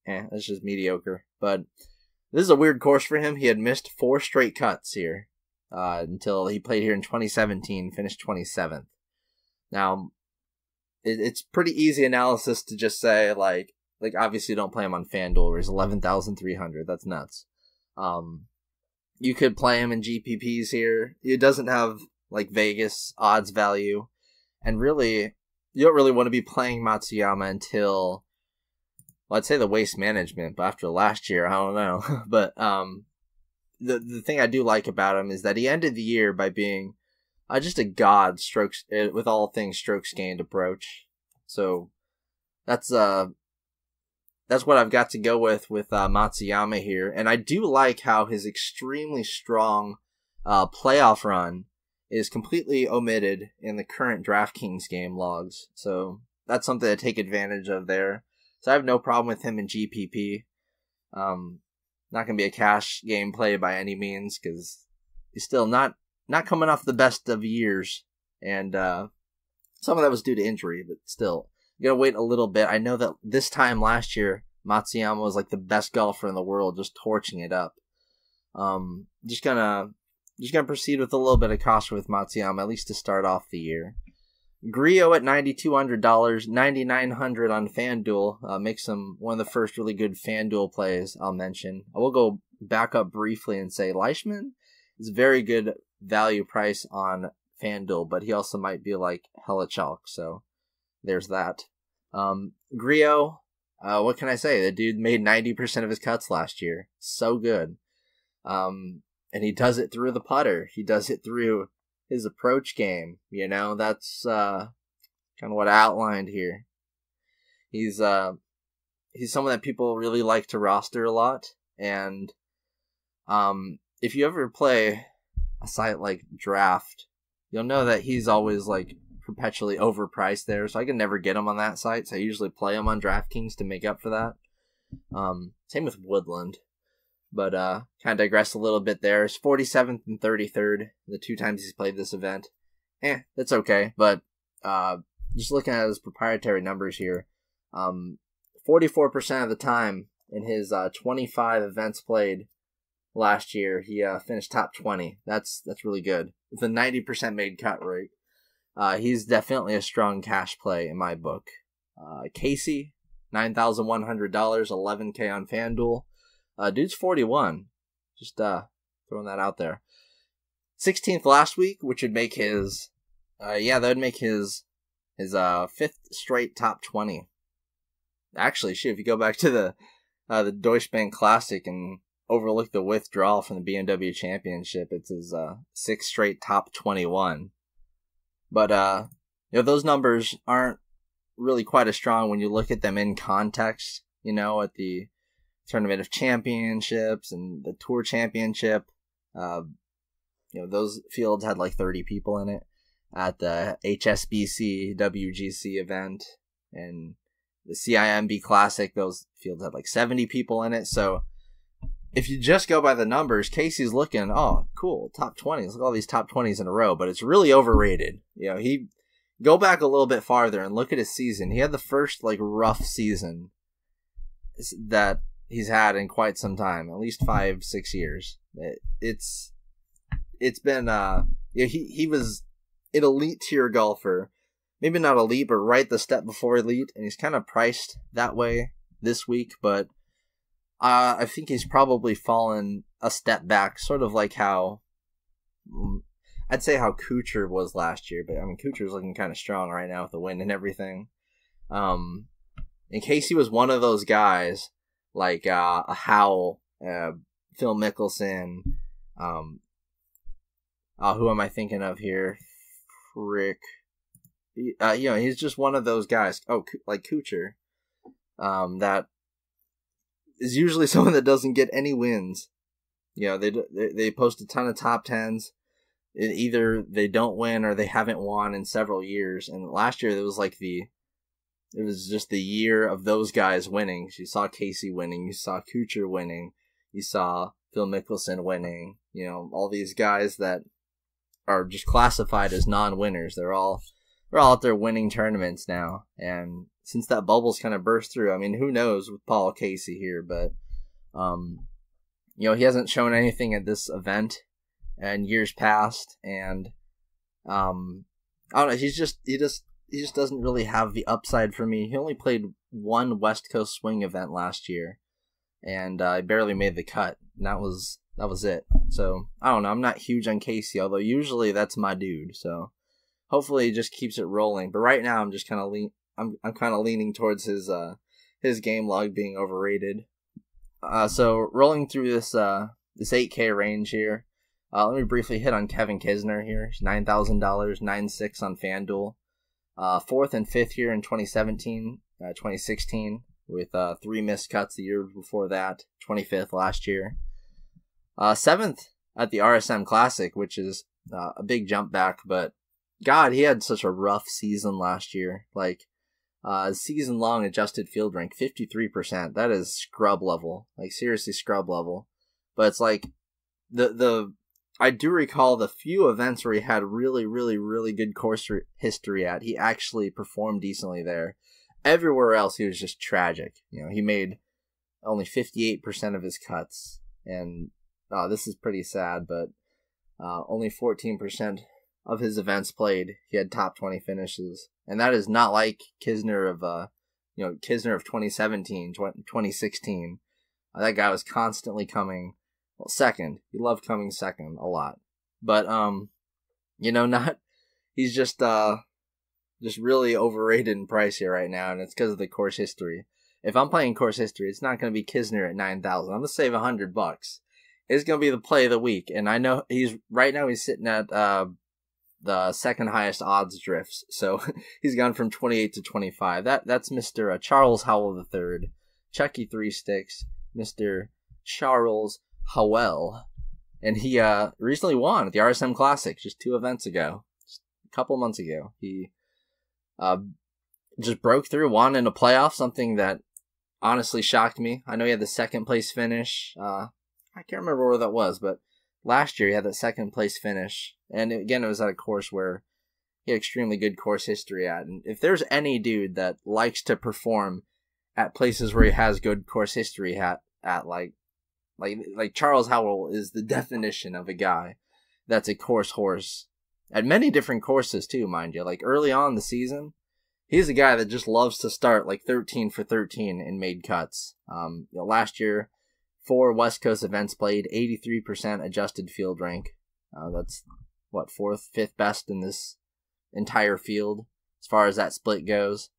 That's just mediocre. But this is a weird course for him. He had missed 4 straight cuts here until he played here in 2017, finished 27th. Now, it's pretty easy analysis to just say, obviously don't play him on FanDuel where he's 11,300. That's nuts. You could play him in GPPs here. It doesn't have, Vegas odds value. And really, you don't really want to be playing Matsuyama until, I'd say the Waste Management, but after last year, I don't know. But the thing I do like about him is that he ended the year by being just a god strokes with all things strokes gained approach. So that's that's what I've got to go with Matsuyama here. And I do like how his extremely strong playoff run is completely omitted in the current DraftKings game logs. So that's something to take advantage of there. So I have no problem with him in GPP. Not going to be a cash game play by any means because he's still not coming off the best of years. And some of that was due to injury, but still, you got to wait a little bit. I know that this time last year, Matsuyama was like the best golfer in the world, just torching it up. Just gonna proceed with a little bit of caution with Matsuyama, at least to start off the year. Grillo at $9,200, $9,900 on FanDuel makes him one of the first really good FanDuel plays I'll mention. I will go back up briefly and say Leishman is a very good value price on FanDuel, but he also might be like hella chalk, so there's that. Grillo, what can I say? The dude made 90% of his cuts last year. So good. And he does it through the putter. He does it through his approach game. You know, that's kind of what I outlined here. He's someone that people really like to roster a lot. And if you ever play a site like Draft, you'll know that he's always like perpetually overpriced there, so I can never get him on that site, so I usually play him on DraftKings to make up for that. Same with Woodland, but kind of digress a little bit there. It's 47th and 33rd, the two times he's played this event. That's okay, but just looking at his proprietary numbers here, 44% of the time in his 25 events played last year, he finished top 20. That's really good. With a 90% made cut rate. He's definitely a strong cash play in my book. Casey, $9,100, $11K on FanDuel. Dude's 41. Just throwing that out there. 16th last week, which would make his, that would make his fifth straight top 20. Actually, if you go back to the Deutsche Bank Classic and overlook the withdrawal from the BMW Championship, it's his sixth straight top 21. But those numbers aren't really quite as strong when you look at them in context. At the Tournament of Championships and the Tour Championship, those fields had like 30 people in it. At the HSBC WGC event and the CIMB Classic, those fields had like 70 people in it. So if you just go by the numbers, Casey's looking, oh, cool, top 20s. Look at all these top 20s in a row, but it's really overrated. He go back a little bit farther and look at his season. He had the first like rough season that he's had in quite some time, at least 5-6 years. It's been he was an elite tier golfer, maybe not elite, but right the step before elite, and he's kind of priced that way this week, but I think he's probably fallen a step back, sort of like how I'd say how Kuchar was last year, but I mean Kuchar's looking kind of strong right now with the win and everything. In case he was one of those guys like a Howell, Phil Mickelson, who am I thinking of here? Frick. He's just one of those guys. Oh, like Kuchar, that is usually someone that doesn't get any wins. They post a ton of top 10s. Either they don't win or they haven't won in several years. And last year it was just the year of those guys winning. You saw Casey winning, you saw Kuchar winning, you saw Phil Mickelson winning. All these guys that are just classified as non-winners. They're all out there winning tournaments now. And since that bubble's kind of burst through, I mean, who knows with Paul Casey here, but he hasn't shown anything at this event in years past, and I don't know, he just doesn't really have the upside for me. He only played one West Coast Swing event last year, and I barely made the cut, and that was it. So I don't know, I'm not huge on Casey, although usually that's my dude, so hopefully he just keeps it rolling. But right now I'm just kind of I'm kind of leaning towards his game log being overrated. So rolling through this 8K range here, let me briefly hit on Kevin Kisner here. He's $9,000, 9.6 on FanDuel. 4th and 5th here in 2017, 2016. with 3 missed cuts the year before that, 25th last year. 7th at the RSM Classic, which is a big jump back, but God, he had such a rough season last year. Like, season-long adjusted field rank, 53%. That is scrub level. Like, seriously scrub level. But it's like, I do recall the few events where he had really, really, really good course history at. He actually performed decently there. Everywhere else, he was just tragic. You know, he made only 58% of his cuts. And this is pretty sad, but only 14% of his events played, he had top 20 finishes. And that is not like Kisner of 2017, 2016. That guy was constantly coming second. He loved coming second a lot. But he's just really overrated in price here right now, and it's because of the course history. If I'm playing course history, it's not going to be Kisner at 9,000. I'm going to save $100. It's going to be the play of the week, and I know he's sitting at the second highest odds drifts, so he's gone from 28 to 25. That's Mr. Charles Howell III, Chucky 3 Sticks, Mr. Charles Howell, and he recently won at the RSM Classic just 2 events ago, just a couple months ago. He just broke through, won in a playoff, something that honestly shocked me. I know he had the second place finish. I can't remember where that was, but last year he had that second place finish. And again, it was at a course where he had extremely good course history at. And if there's any dude that likes to perform at places where he has good course history at like Charles Howell is the definition of a guy that's a course horse at many different courses too, mind you. Like early on in the season, he's a guy that just loves to start like 13 for 13 and made cuts. Last year, 4 West Coast events played, 83% adjusted field rank. That's 4th, 5th best in this entire field as far as that split goes.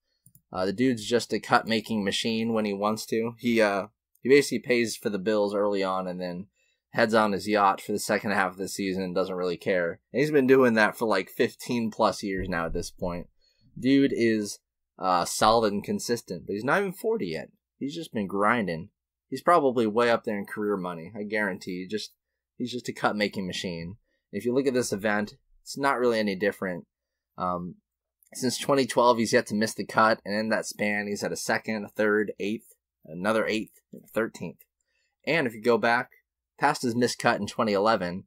The dude's just a cut making machine when he wants to. He basically pays for the bills early on and then heads on his yacht for the second half of the season and doesn't really care. And he's been doing that for like 15 plus years now at this point. Dude is solid and consistent, but he's not even 40 yet. He's just been grinding. He's probably way up there in career money, I guarantee. He's just a cut-making machine. If you look at this event, it's not really any different. Since 2012, he's yet to miss the cut, and in that span, he's had a 2nd, a 3rd, 8th, another 8th, and a 13th. And if you go back past his missed cut in 2011,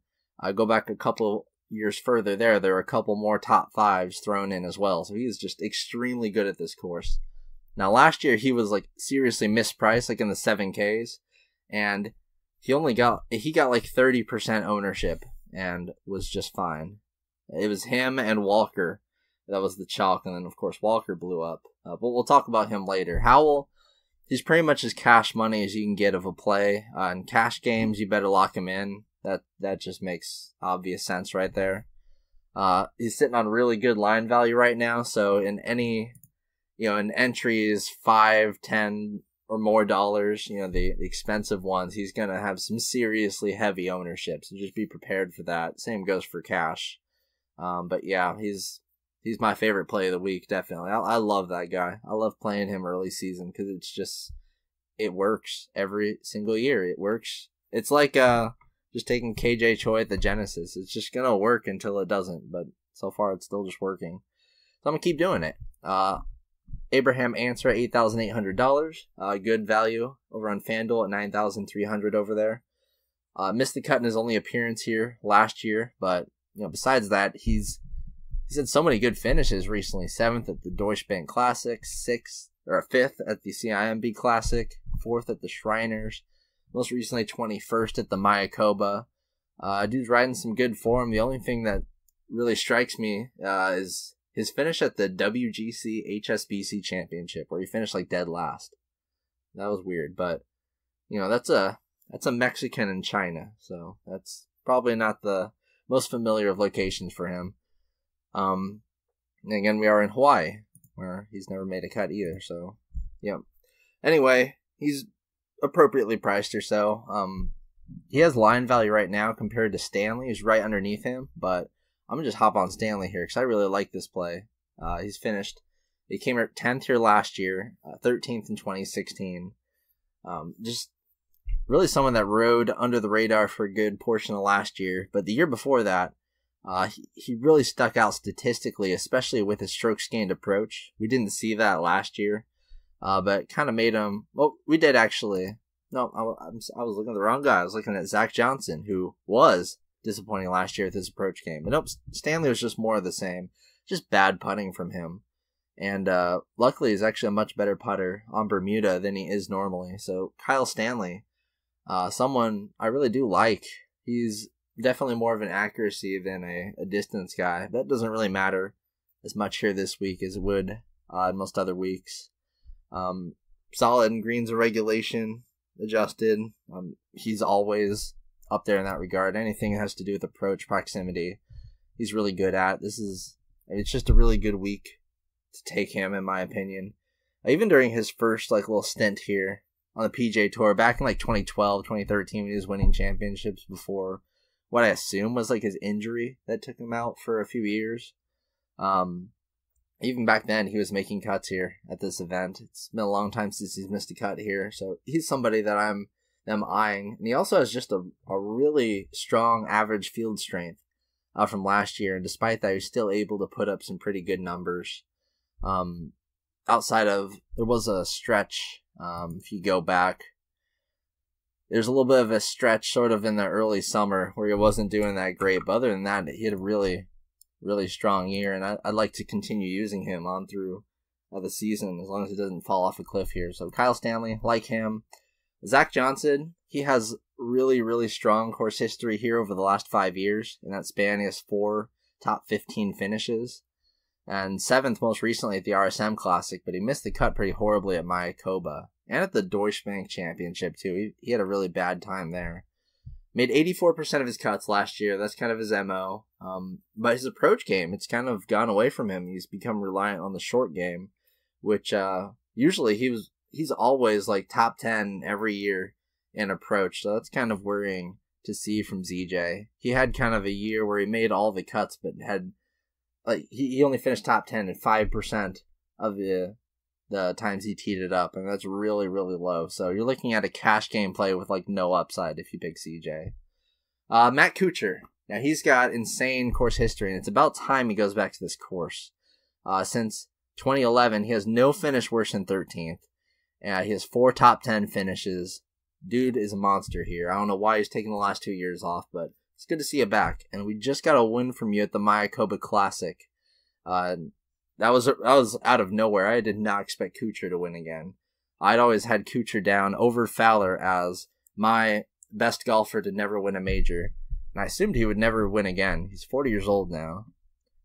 go back a couple years further there were a couple more top 5s thrown in as well. So he is just extremely good at this course. Now, last year, he was, like, seriously mispriced, like, in the 7Ks, and he got like, 30% ownership, and was just fine. It was him and Walker. That was the chalk, and then, of course, Walker blew up. But we'll talk about him later. Howell, he's pretty much as cash money as you can get of a play. In cash games, you better lock him in. That just makes obvious sense right there. He's sitting on really good line value right now, so in any... in entries, $5, $10, or more dollars, the expensive ones, he's going to have some seriously heavy ownership, so just be prepared for that. Same goes for cash. But yeah, he's my favorite play of the week, definitely. I love that guy. I love playing him early season because it works every single year. It works. It's like just taking KJ Choi at the Genesis. It's just going to work until it doesn't, but so far it's still just working. So I'm going to keep doing it. Abraham Answer at $8,800. Good value over on FanDuel at $9,300 over there. Missed the cut in his only appearance here last year, but besides that, he's had so many good finishes recently. 7th at the Deutsche Bank Classic, 5th at the CIMB Classic, 4th at the Shriners, most recently 21st at the Mayakoba. Dude's riding some good form. The only thing that really strikes me is his finish at the WGC HSBC Championship, where he finished like dead last. That was weird, but that's a Mexican in China, so that's probably not the most familiar of locations for him. And again, we are in Hawaii, where he's never made a cut either. So, yeah. Anyway, he's appropriately priced or so. He has line value right now compared to Stanley, who's right underneath him, but I'm going to just hop on Stanley here because I really like this play. He's finished He came 10th here last year, 13th in 2016. Just really someone that rode under the radar for a good portion of last year. But the year before that, he really stuck out statistically, especially with his strokes gained approach. We didn't see that last year, but kind of made him. Well, we did actually. No, I was looking at the wrong guy. I was looking at Zach Johnson, who was disappointing last year with his approach game. But nope, Stanley was just more of the same. Just bad putting from him. And luckily, he's actually a much better putter on Bermuda than he is normally. So Kyle Stanley, someone I really do like. He's definitely more of an accuracy than a distance guy. That doesn't really matter as much here this week as it would in most other weeks. Solid in greens and regulation, adjusted. He's always up there in that regard. Anything that has to do with approach, proximity, he's really good at. It's just a really good week to take him, in my opinion. Even during his first little stint here on the PGA Tour, back in 2012, 2013, when he was winning championships before what I assume was his injury that took him out for a few years. Even back then, he was making cuts here at this event. It's been a long time since he's missed a cut here, so he's somebody that I'm eyeing. And he also has just a really strong average field strength from last year, and despite that, he's still able to put up some pretty good numbers. Outside of, there was a stretch, if you go back, there's a little bit of a stretch sort of in the early summer where he wasn't doing that great, but other than that, he had a really strong year, and I'd like to continue using him on through the season as long as he doesn't fall off a cliff here. So Kyle Stanley, like him. Zach Johnson, he has really strong course history here over the last 5 years. In that span, he has 4 top 15 finishes, and 7th most recently at the RSM Classic, but he missed the cut pretty horribly at Mayakoba and at the Deutsche Bank Championship too. He had a really bad time there. Made 84% of his cuts last year. That's kind of his MO. But his approach game, it's kind of gone away from him. He's become reliant on the short game, which usually he's always top 10 every year in approach. So that's kind of worrying to see from ZJ. He had kind of a year where he made all the cuts, but had he only finished top 10 in 5% of the times he teed it up, and that's really low. So you're looking at a cash game play with no upside if you pick CJ. Matt Kuchar. Now he's got insane course history, and it's about time he goes back to this course. Since 2011, he has no finish worse than 13th. He has 4 top 10 finishes. Dude is a monster here. I don't know why he's taking the last 2 years off, but it's good to see you back. And we just got a win from you at the Mayakoba Classic. That was out of nowhere. I did not expect Kuchar to win again. I'd always had Kuchar down over Fowler as my best golfer to never win a major, and I assumed he would never win again. He's 40 years old now.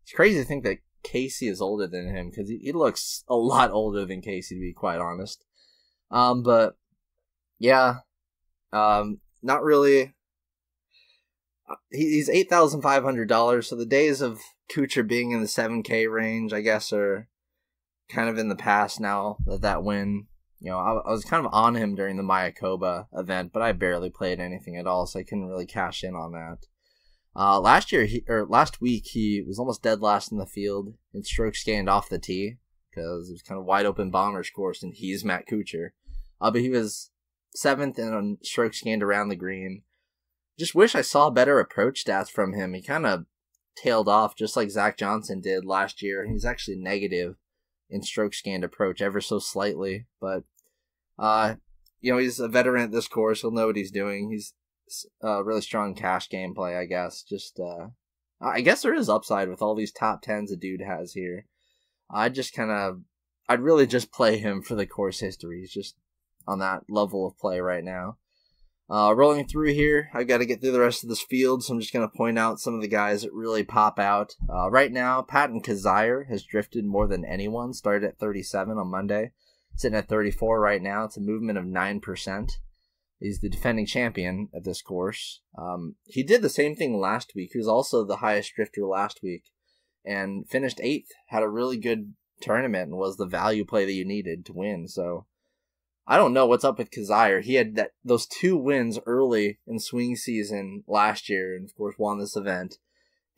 It's crazy to think that Casey is older than him, because he looks a lot older than Casey, to be quite honest. But yeah, not really. He's $8,500, so the days of Kuchar being in the 7K range, I guess, are kind of in the past now. That win, I was kind of on him during the Mayakoba event, but I barely played anything at all, so I couldn't really cash in on that. Last week, he was almost dead last in the field in strokes gained off the tee, because it was kind of wide open Bombers course, and he's Matt Kuchar. But he was 7th in strokes gained around the green. Just wish I saw better approach stats from him. He kind of tailed off just like Zach Johnson did last year. He's actually negative in strokes gained approach ever so slightly. But, he's a veteran at this course. He'll know what he's doing. He's a really strong cash gameplay, I guess. I guess there is upside with all these top 10s a dude has here. I'd really just play him for the course history. He's just on that level of play right now. Rolling through here, I've got to get through the rest of this field, so I'm just going to point out some of the guys that really pop out. Right now, Patton Kizzire has drifted more than anyone, started at 37 on Monday, sitting at 34 right now. It's a movement of 9%. He's the defending champion at this course. He did the same thing last week. He was also the highest drifter last week, and finished 8th, had a really good tournament, and was the value play that you needed to win, so I don't know what's up with Kizzire. He had those 2 wins early in swing season last year, and of course won this event.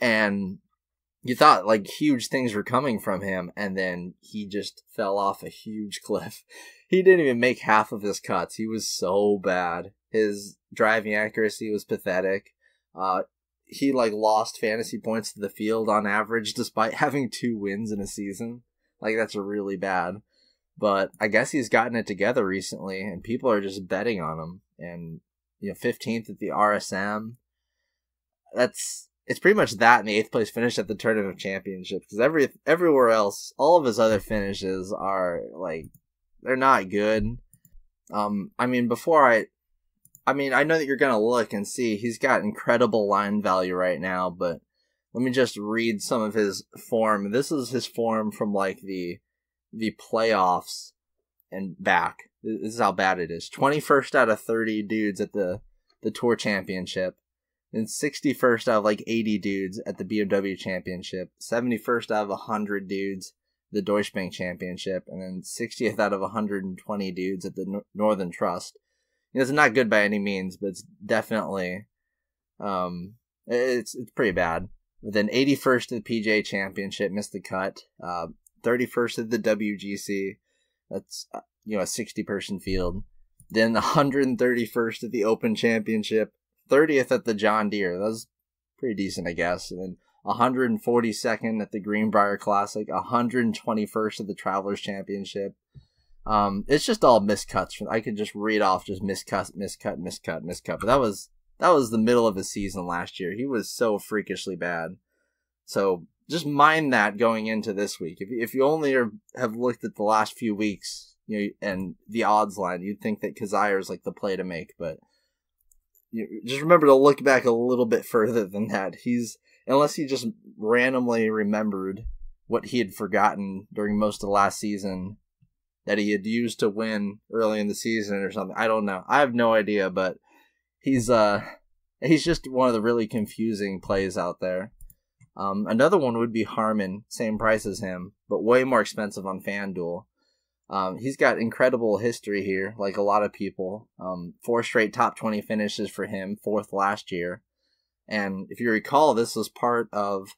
And you thought like huge things were coming from him, and then he just fell off a huge cliff. He didn't even make half of his cuts. He was so bad. His driving accuracy was pathetic. He like lost fantasy points to the field on average despite having 2 wins in a season. Like, that's really bad. But I guess he's gotten it together recently, and people are just betting on him. And 15th at the RSM. It's pretty much that, and the 8th place finish at the Tournament of Championships. Because everywhere else, all of his other finishes are like, they're not good. I know that you're gonna look and see he's got incredible line value right now, but let me just read some of his form. This is his form from like the playoffs and back. This is how bad it is. 21st out of 30 dudes at the Tour Championship. And 61st out of like 80 dudes at the BMW Championship. 71st out of 100 dudes the Deutsche Bank Championship. And then 60th out of 120 dudes at the Northern Trust. It's not good by any means, but it's definitely it's pretty bad. But then 81st at the PGA Championship, missed the cut. 31st at the WGC. That's a 60-person field. Then the 131st at the Open Championship. 30th at the John Deere. That was pretty decent, I guess. And then 142nd at the Greenbrier Classic. 121st at the Travelers Championship. It's just all miscuts. I could just read off just miscut. But that was the middle of his season last year. He was so freakishly bad. So just mind that going into this week. If you only have looked at the last few weeks, and the odds line, you'd think that Kazire is like the play to make. But just remember to look back a little bit further than that. Unless he just randomly remembered what he had forgotten during most of the last season that he had used to win early in the season or something. I don't know. I have no idea, but he's just one of the really confusing plays out there. Another one would be Harman, same price as him, but way more expensive on FanDuel. He's got incredible history here, like a lot of people. 4 straight top 20 finishes for him, 4th last year. And if you recall, this was part of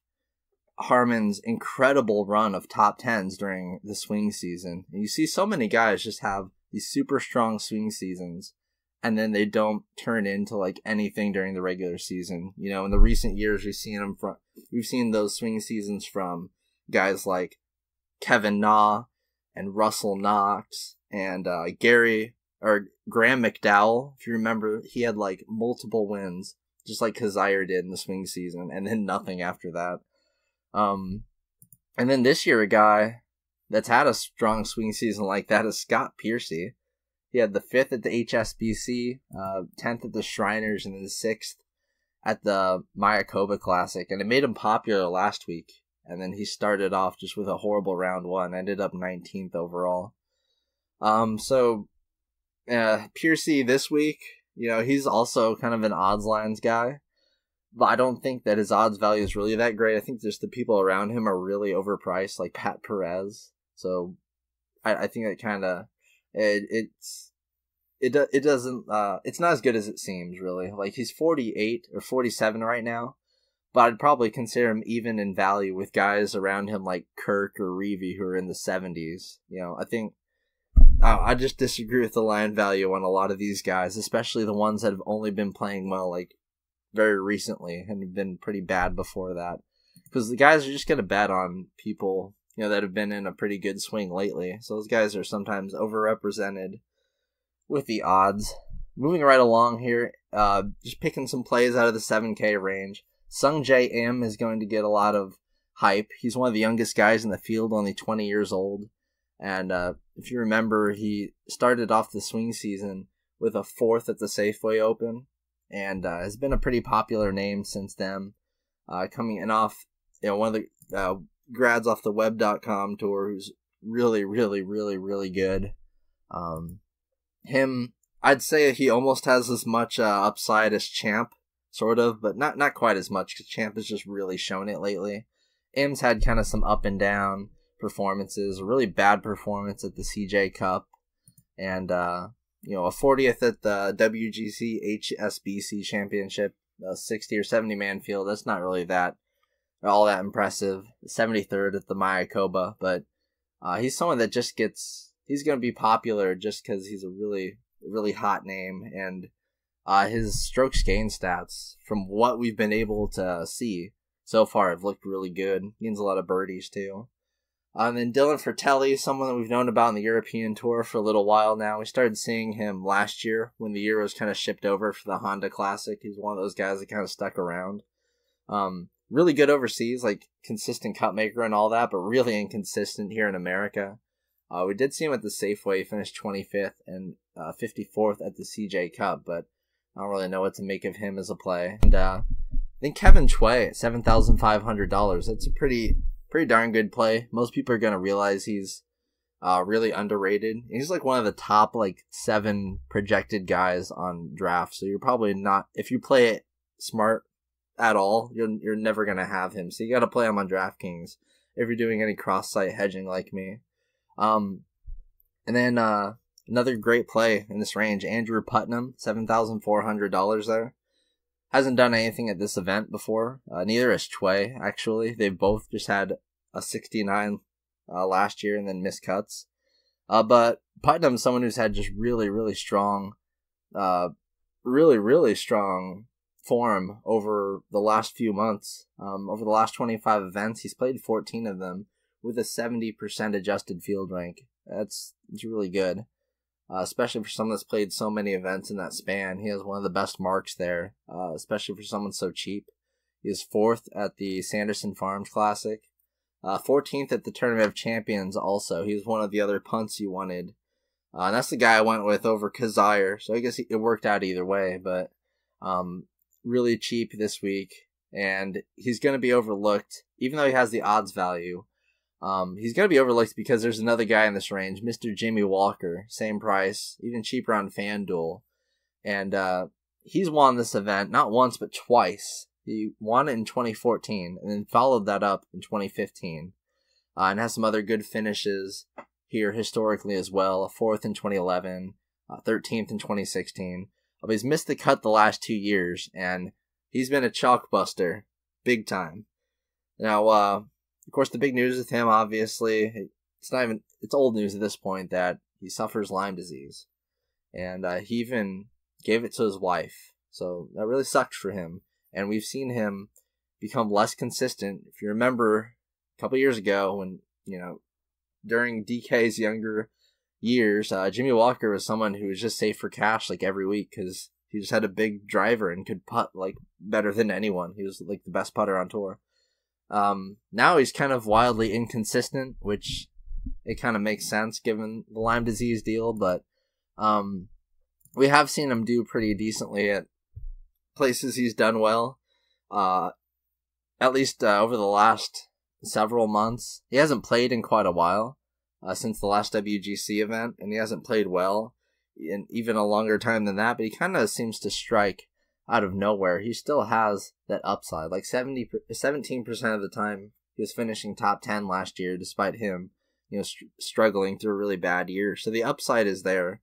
Harman's incredible run of top 10s during the swing season. And you see so many guys just have these super strong swing seasons, and then they don't turn into like anything during the regular season. In the recent years, we've seen those swing seasons from guys like Kevin Na and Russell Knox and Graham McDowell. If you remember, he had like multiple wins, just like Kazire did in the swing season, and then nothing after that. And then this year, a guy that's had a strong swing season like that is Scott Piercy. He had the 5th at the HSBC, 10th at the Shriners, and then the 6th at the Mayakoba Classic. And it made him popular last week. And then he started off just with a horrible round 1, ended up 19th overall. Piercy this week, he's also kind of an odds lines guy. But I don't think that his odds value is really that great. I think just the people around him are really overpriced, like Pat Perez. So I think that kind of it's not as good as it seems, really. Like, he's 48 or 47 right now, but I'd probably consider him even in value with guys around him like Kirk or Reevy who are in the 70s. I think I just disagree with the line value on a lot of these guys, especially the ones that have only been playing well like very recently and have been pretty bad before that. Because the guys are just going to bet on people that have been in a pretty good swing lately. So those guys are sometimes overrepresented with the odds. Moving right along here, just picking some plays out of the 7K range. Sung Jae Im is going to get a lot of hype. He's one of the youngest guys in the field, only 20 years old. And if you remember, he started off the swing season with a 4th at the Safeway Open, and has been a pretty popular name since then. Coming in off, one of the grads off the web.com tour who's really, really, really, really good. I'd say he almost has as much upside as Champ, sort of, but not quite as much, because Champ has just really shown it lately. Im's had kind of some up and down performances, a really bad performance at the CJ Cup, and a 40th at the WGC HSBC Championship, a 60 or 70 man field. That's not really that all that impressive. 73rd at the Mayakoba, but he's someone that just he's going to be popular just because he's a really, really hot name, and his strokes gain stats, from what we've been able to see so far, have looked really good. He gains a lot of birdies too. And then Dylan Fratelli, someone that we've known about on the European Tour for a little while now. We started seeing him last year when the Euros kind of shipped over for the Honda Classic. He's one of those guys that kind of stuck around. Really good overseas, like consistent cut maker and all that, but really inconsistent here in America. We did see him at the Safeway. He finished 25th and 54th at the CJ Cup, but I don't really know what to make of him as a play. And I think Kevin Choi at $7,500. That's a pretty darn good play. Most people are going to realize he's really underrated. He's like one of the top 7 projected guys on draft. So you're probably not, if you play it smart at all, you're never going to have him. So you got to play him on DraftKings if you're doing any cross-site hedging like me. And then another great play in this range, Andrew Putnam, $7,400 there. Hasn't done anything at this event before. Neither has Choi, actually. They've both just had a 69 last year and then missed cuts. But Putnam's someone who's had just really, really strong, really strong form over the last few months. Over the last 25 events, he's played 14 of them with a 70% adjusted field rank. It's really good. Especially for someone that's played so many events in that span. He has one of the best marks there, especially for someone so cheap. He is 4th at the Sanderson Farms Classic, 14th at the Tournament of Champions also. He was one of the other punts you wanted. And that's the guy I went with over Kazire, so I guess it worked out either way, but really cheap this week, and he's going to be overlooked, even though he has the odds value. He's going to be overlooked because there's another guy in this range, Mr. Jimmy Walker, same price, even cheaper on FanDuel. And he's won this event not once but twice. He won it in 2014 and then followed that up in 2015. And has some other good finishes here historically as well. 4th in 2011, 13th in 2016. But he's missed the cut the last 2 years, and he's been a chalk buster, big time. Now, of course, the big news with him, obviously, it's old news at this point that he suffers Lyme disease. And he even gave it to his wife. So that really sucked for him. And we've seen him become less consistent. If you remember a couple years ago when, during DK's younger years, Jimmy Walker was someone who was just safe for cash every week because he just had a big driver and could putt better than anyone. He was the best putter on tour. Now he's kind of wildly inconsistent, which it kind of makes sense given the Lyme disease deal, but we have seen him do pretty decently at places he's done well, at least over the last several months. He hasn't played in quite a while, since the last WGC event, and he hasn't played well in even a longer time than that, but he kind of seems to strike out of nowhere. He still has that upside. 17% of the time he was finishing top 10 last year, despite him, struggling through a really bad year. So the upside is there.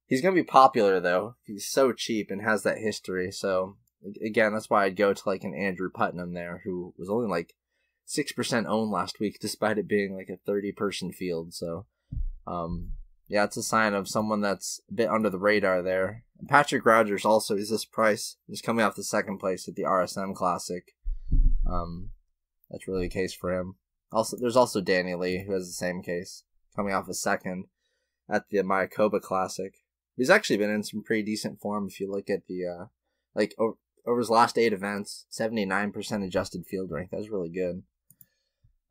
He's going to be popular, though. He's so cheap and has that history. So, again, that's why I'd go to an Andrew Putnam there, who was only 6% owned last week, despite it being a 30-person field. So, yeah, it's a sign of someone that's a bit under the radar there. And Patrick Rogers also is this price. He's coming off the 2nd place at the RSM Classic. That's really the case for him. Also, there's also Danny Lee, who has the same case, coming off a 2nd at the Mayakoba Classic. He's actually been in some pretty decent form if you look at the, over his last 8 events, 79% adjusted field rank. That's really good.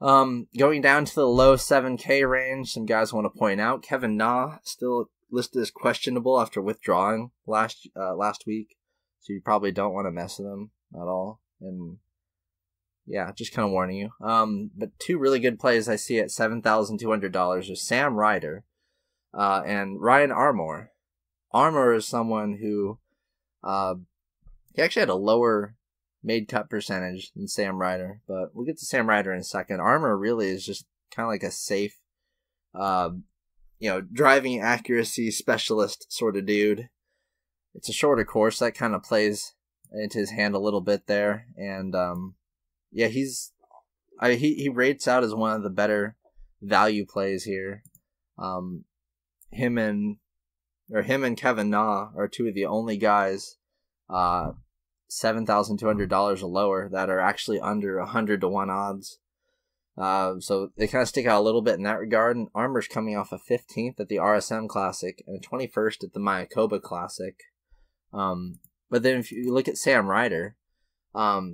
Going down to the low 7K range, some guys I want to point out. Kevin Na, still listed as questionable after withdrawing last week, so you probably don't want to mess with him at all. And yeah, just kind of warning you. But 2 really good plays I see at $7,200 are Sam Ryder and Ryan Armour. Armour is someone who he actually had a lower made cut percentage than Sam Ryder, but we'll get to Sam Ryder in a second. Armour really is just kind of a safe, driving accuracy specialist sort of dude. It's a shorter course that kind of plays into his hand a little bit there, and yeah, he rates out as one of the better value plays here. Him and Kevin Na are two of the only guys, $7,200 or lower, that are actually under 100 to 1 odds. So they kind of stick out a little bit in that regard. And Armour's coming off a 15th at the RSM Classic and a 21st at the Mayakoba Classic. But then if you look at Sam Ryder,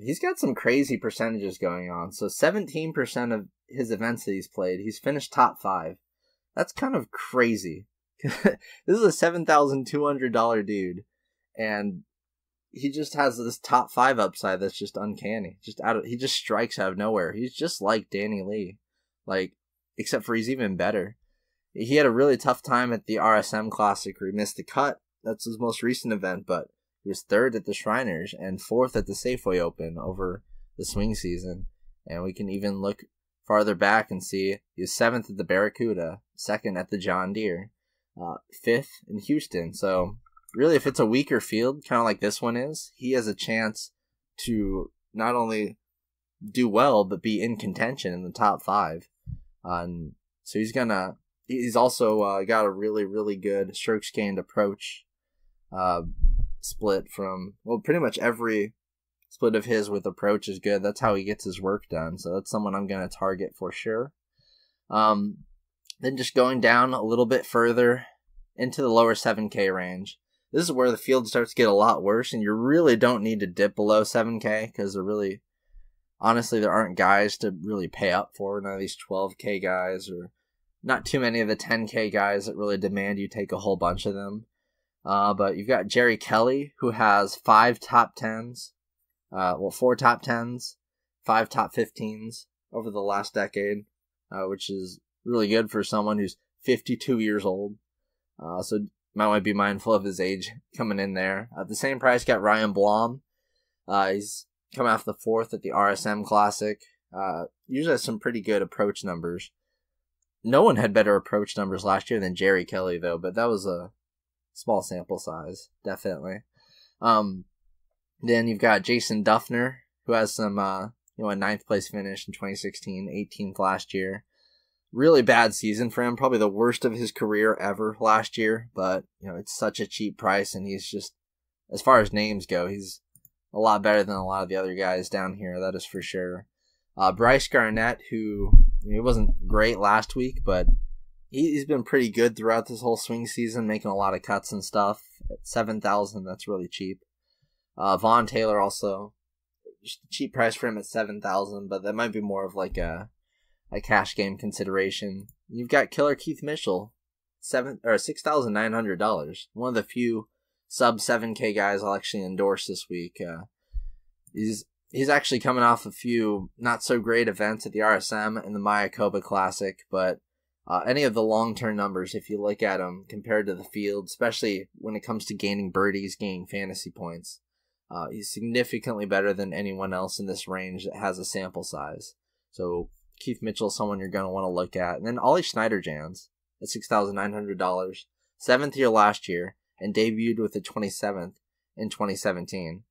he's got some crazy percentages going on. So 17% of his events that he's played, he's finished top 5. That's kind of crazy. This is a $7,200 dude, and he just has this top 5 upside that's just uncanny. He just strikes out of nowhere. He's just like Danny Lee, except for he's even better. He had a really tough time at the RSM Classic where he missed the cut. That's his most recent event, but he was 3rd at the Shriners and 4th at the Safeway Open over the swing season. And we can even look farther back and see he was 7th at the Barracuda, 2nd at the John Deere, 5th in Houston. So really, if it's a weaker field, kind of like this one is, he has a chance to not only do well, but be in contention in the top 5. So he's also got a really, really good strokes gained approach split from, well, pretty much every split of his with approach is good. That's how he gets his work done. So that's someone I'm going to target for sure. Then just going down a little bit further into the lower 7K range. This is where the field starts to get a lot worse, and you really don't need to dip below 7K because honestly, there aren't guys to really pay up for. None of these 12K guys, or not too many of the 10K guys that really demand you take a whole bunch of them. But you've got Jerry Kelly, who has 5 top 10s, 4 top 10s, 5 top 15s over the last decade, which is really good for someone who's 52 years old. So might want to be mindful of his age coming in there. At the same price, got Ryan Blom. He's coming off the 4th at the RSM Classic. Usually has some pretty good approach numbers. No one had better approach numbers last year than Jerry Kelly, though, but that was a small sample size, definitely. Then you've got Jason Duffner, who has some, a 9th place finish in 2016, 18th last year. Really bad season for him, probably the worst of his career ever last year, but it's such a cheap price, and he's just, as far as names go, he's a lot better than a lot of the other guys down here, that is for sure. Bryce Garnett, who he wasn't great last week, but he's been pretty good throughout this whole swing season, making a lot of cuts and stuff. At $7,000, that's really cheap. Vaughn Taylor also, just a cheap price for him at $7,000, but that might be more of like a cash game consideration. You've got Killer Keith Mitchell, $6,900. One of the few sub 7K guys I'll actually endorse this week. He's actually coming off a few not so great events at the RSM and the Mayakoba Classic, but any of the long-term numbers, if you look at them compared to the field, especially when it comes to gaining birdies, gaining fantasy points, he's significantly better than anyone else in this range that has a sample size. So Keith Mitchell is someone you're going to want to look at. And then Ollie Schneiderjans at $6,900, 7th year last year, and debuted with the 27th in 2017.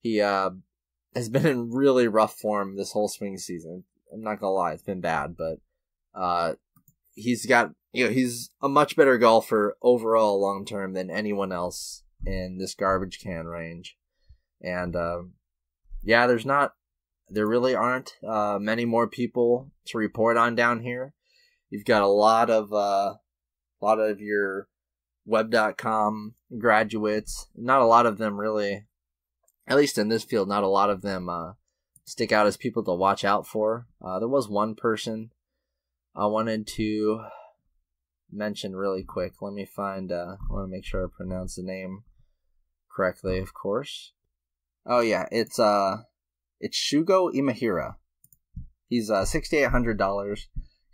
He has been in really rough form this whole swing season. I'm not going to lie, it's been bad, but he's got, he's a much better golfer overall long term than anyone else in this garbage can range. And there really aren't many more people to report on down here. You've got a lot of your web.com graduates. Not a lot of them really, at least in this field, not a lot of them stick out as people to watch out for. There was one person I wanted to mention really quick. Let me find, I want to make sure I pronounce the name correctly, of course. Oh yeah, it's Shugo Imahira. He's $6,800,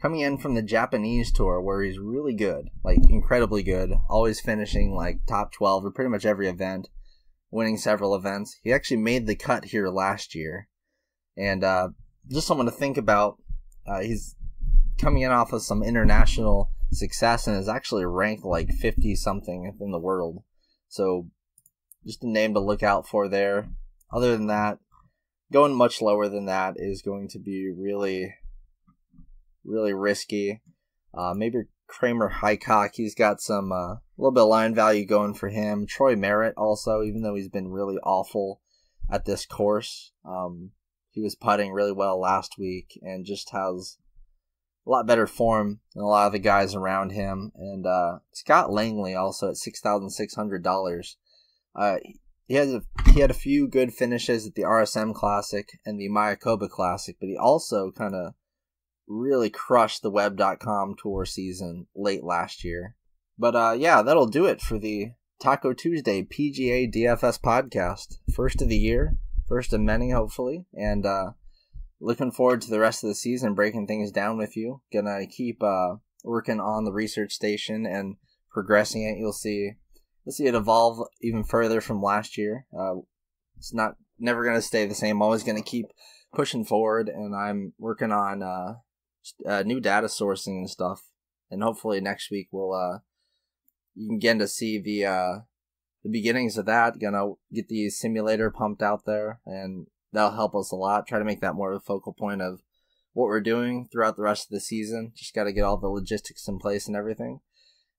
coming in from the Japanese tour where he's really good, incredibly good, always finishing top 12 or pretty much every event, winning several events. He actually made the cut here last year, and just someone to think about. He's coming in off of some international success and is actually ranked 50 something in the world. So just a name to look out for there. Other than that, going much lower than that is going to be really, really risky. Maybe Kramer Highcock, he's got some a little bit of line value going for him. Troy Merritt also, even though he's been really awful at this course. He was putting really well last week and just has a lot better form than a lot of the guys around him. And Scott Langley also at $6,600. He had a few good finishes at the RSM Classic and the Mayakoba Classic, but he also kind of really crushed the Web.com Tour season late last year. But yeah, that'll do it for the Taco Tuesday PGA DFS podcast. First of the year, first of many, hopefully. And looking forward to the rest of the season, breaking things down with you. Gonna keep working on the research station and progressing it. You'll see it evolve even further from last year. It's never gonna stay the same. Always gonna keep pushing forward, and I'm working on new data sourcing and stuff. And hopefully next week you can get to see the beginnings of that. Gonna get the simulator pumped out there, and that'll help us a lot. Try to make that more of a focal point of what we're doing throughout the rest of the season. Just got to get all the logistics in place and everything.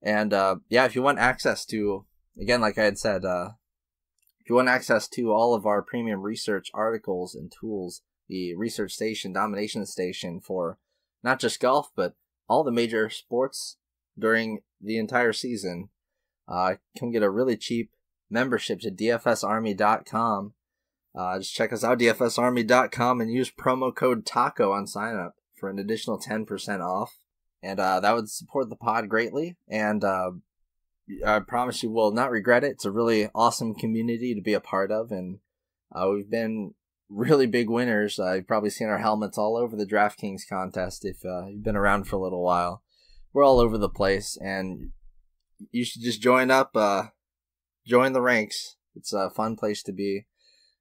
And yeah, if you want access to, again, like I had said, if you want access to all of our premium research articles and tools, the research station, domination station for not just golf, but all the major sports during the entire season, come get a really cheap membership to dfsarmy.com. Just check us out, dfsarmy.com, and use promo code TACO on sign up for an additional 10% off. And that would support the pod greatly. And I promise you will not regret it. It's a really awesome community to be a part of. And we've been really big winners. You've probably seen our helmets all over the DraftKings contest if you've been around for a little while. We're all over the place. And you should just join up, join the ranks. It's a fun place to be.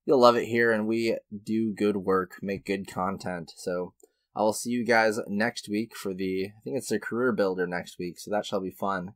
You'll love it here, and we do good work, make good content. So I will see you guys next week for I think it's the career builder next week, so that shall be fun.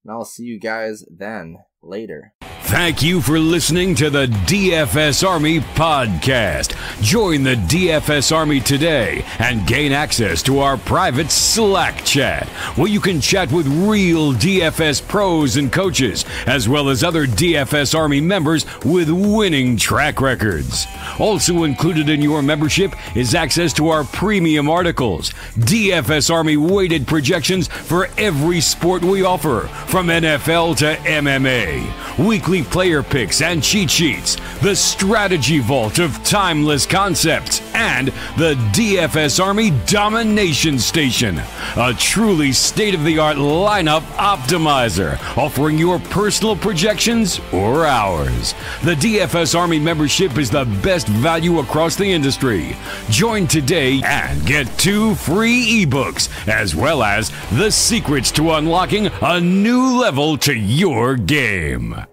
And I'll see you guys then, later. Thank you for listening to the DFS Army podcast. Join the DFS Army today and gain access to our private Slack chat, where you can chat with real DFS pros and coaches, as well as other DFS Army members with winning track records. Also included in your membership is access to our premium articles, DFS Army weighted projections for every sport we offer, from NFL to MMA, weekly player picks and cheat sheets, the strategy vault of timeless concepts, and the DFS Army Domination Station, a truly state-of-the-art lineup optimizer, offering your personal projections or ours. The DFS Army membership is the best value across the industry. Join today and get 2 free ebooks, as well as the secrets to unlocking a new level to your game.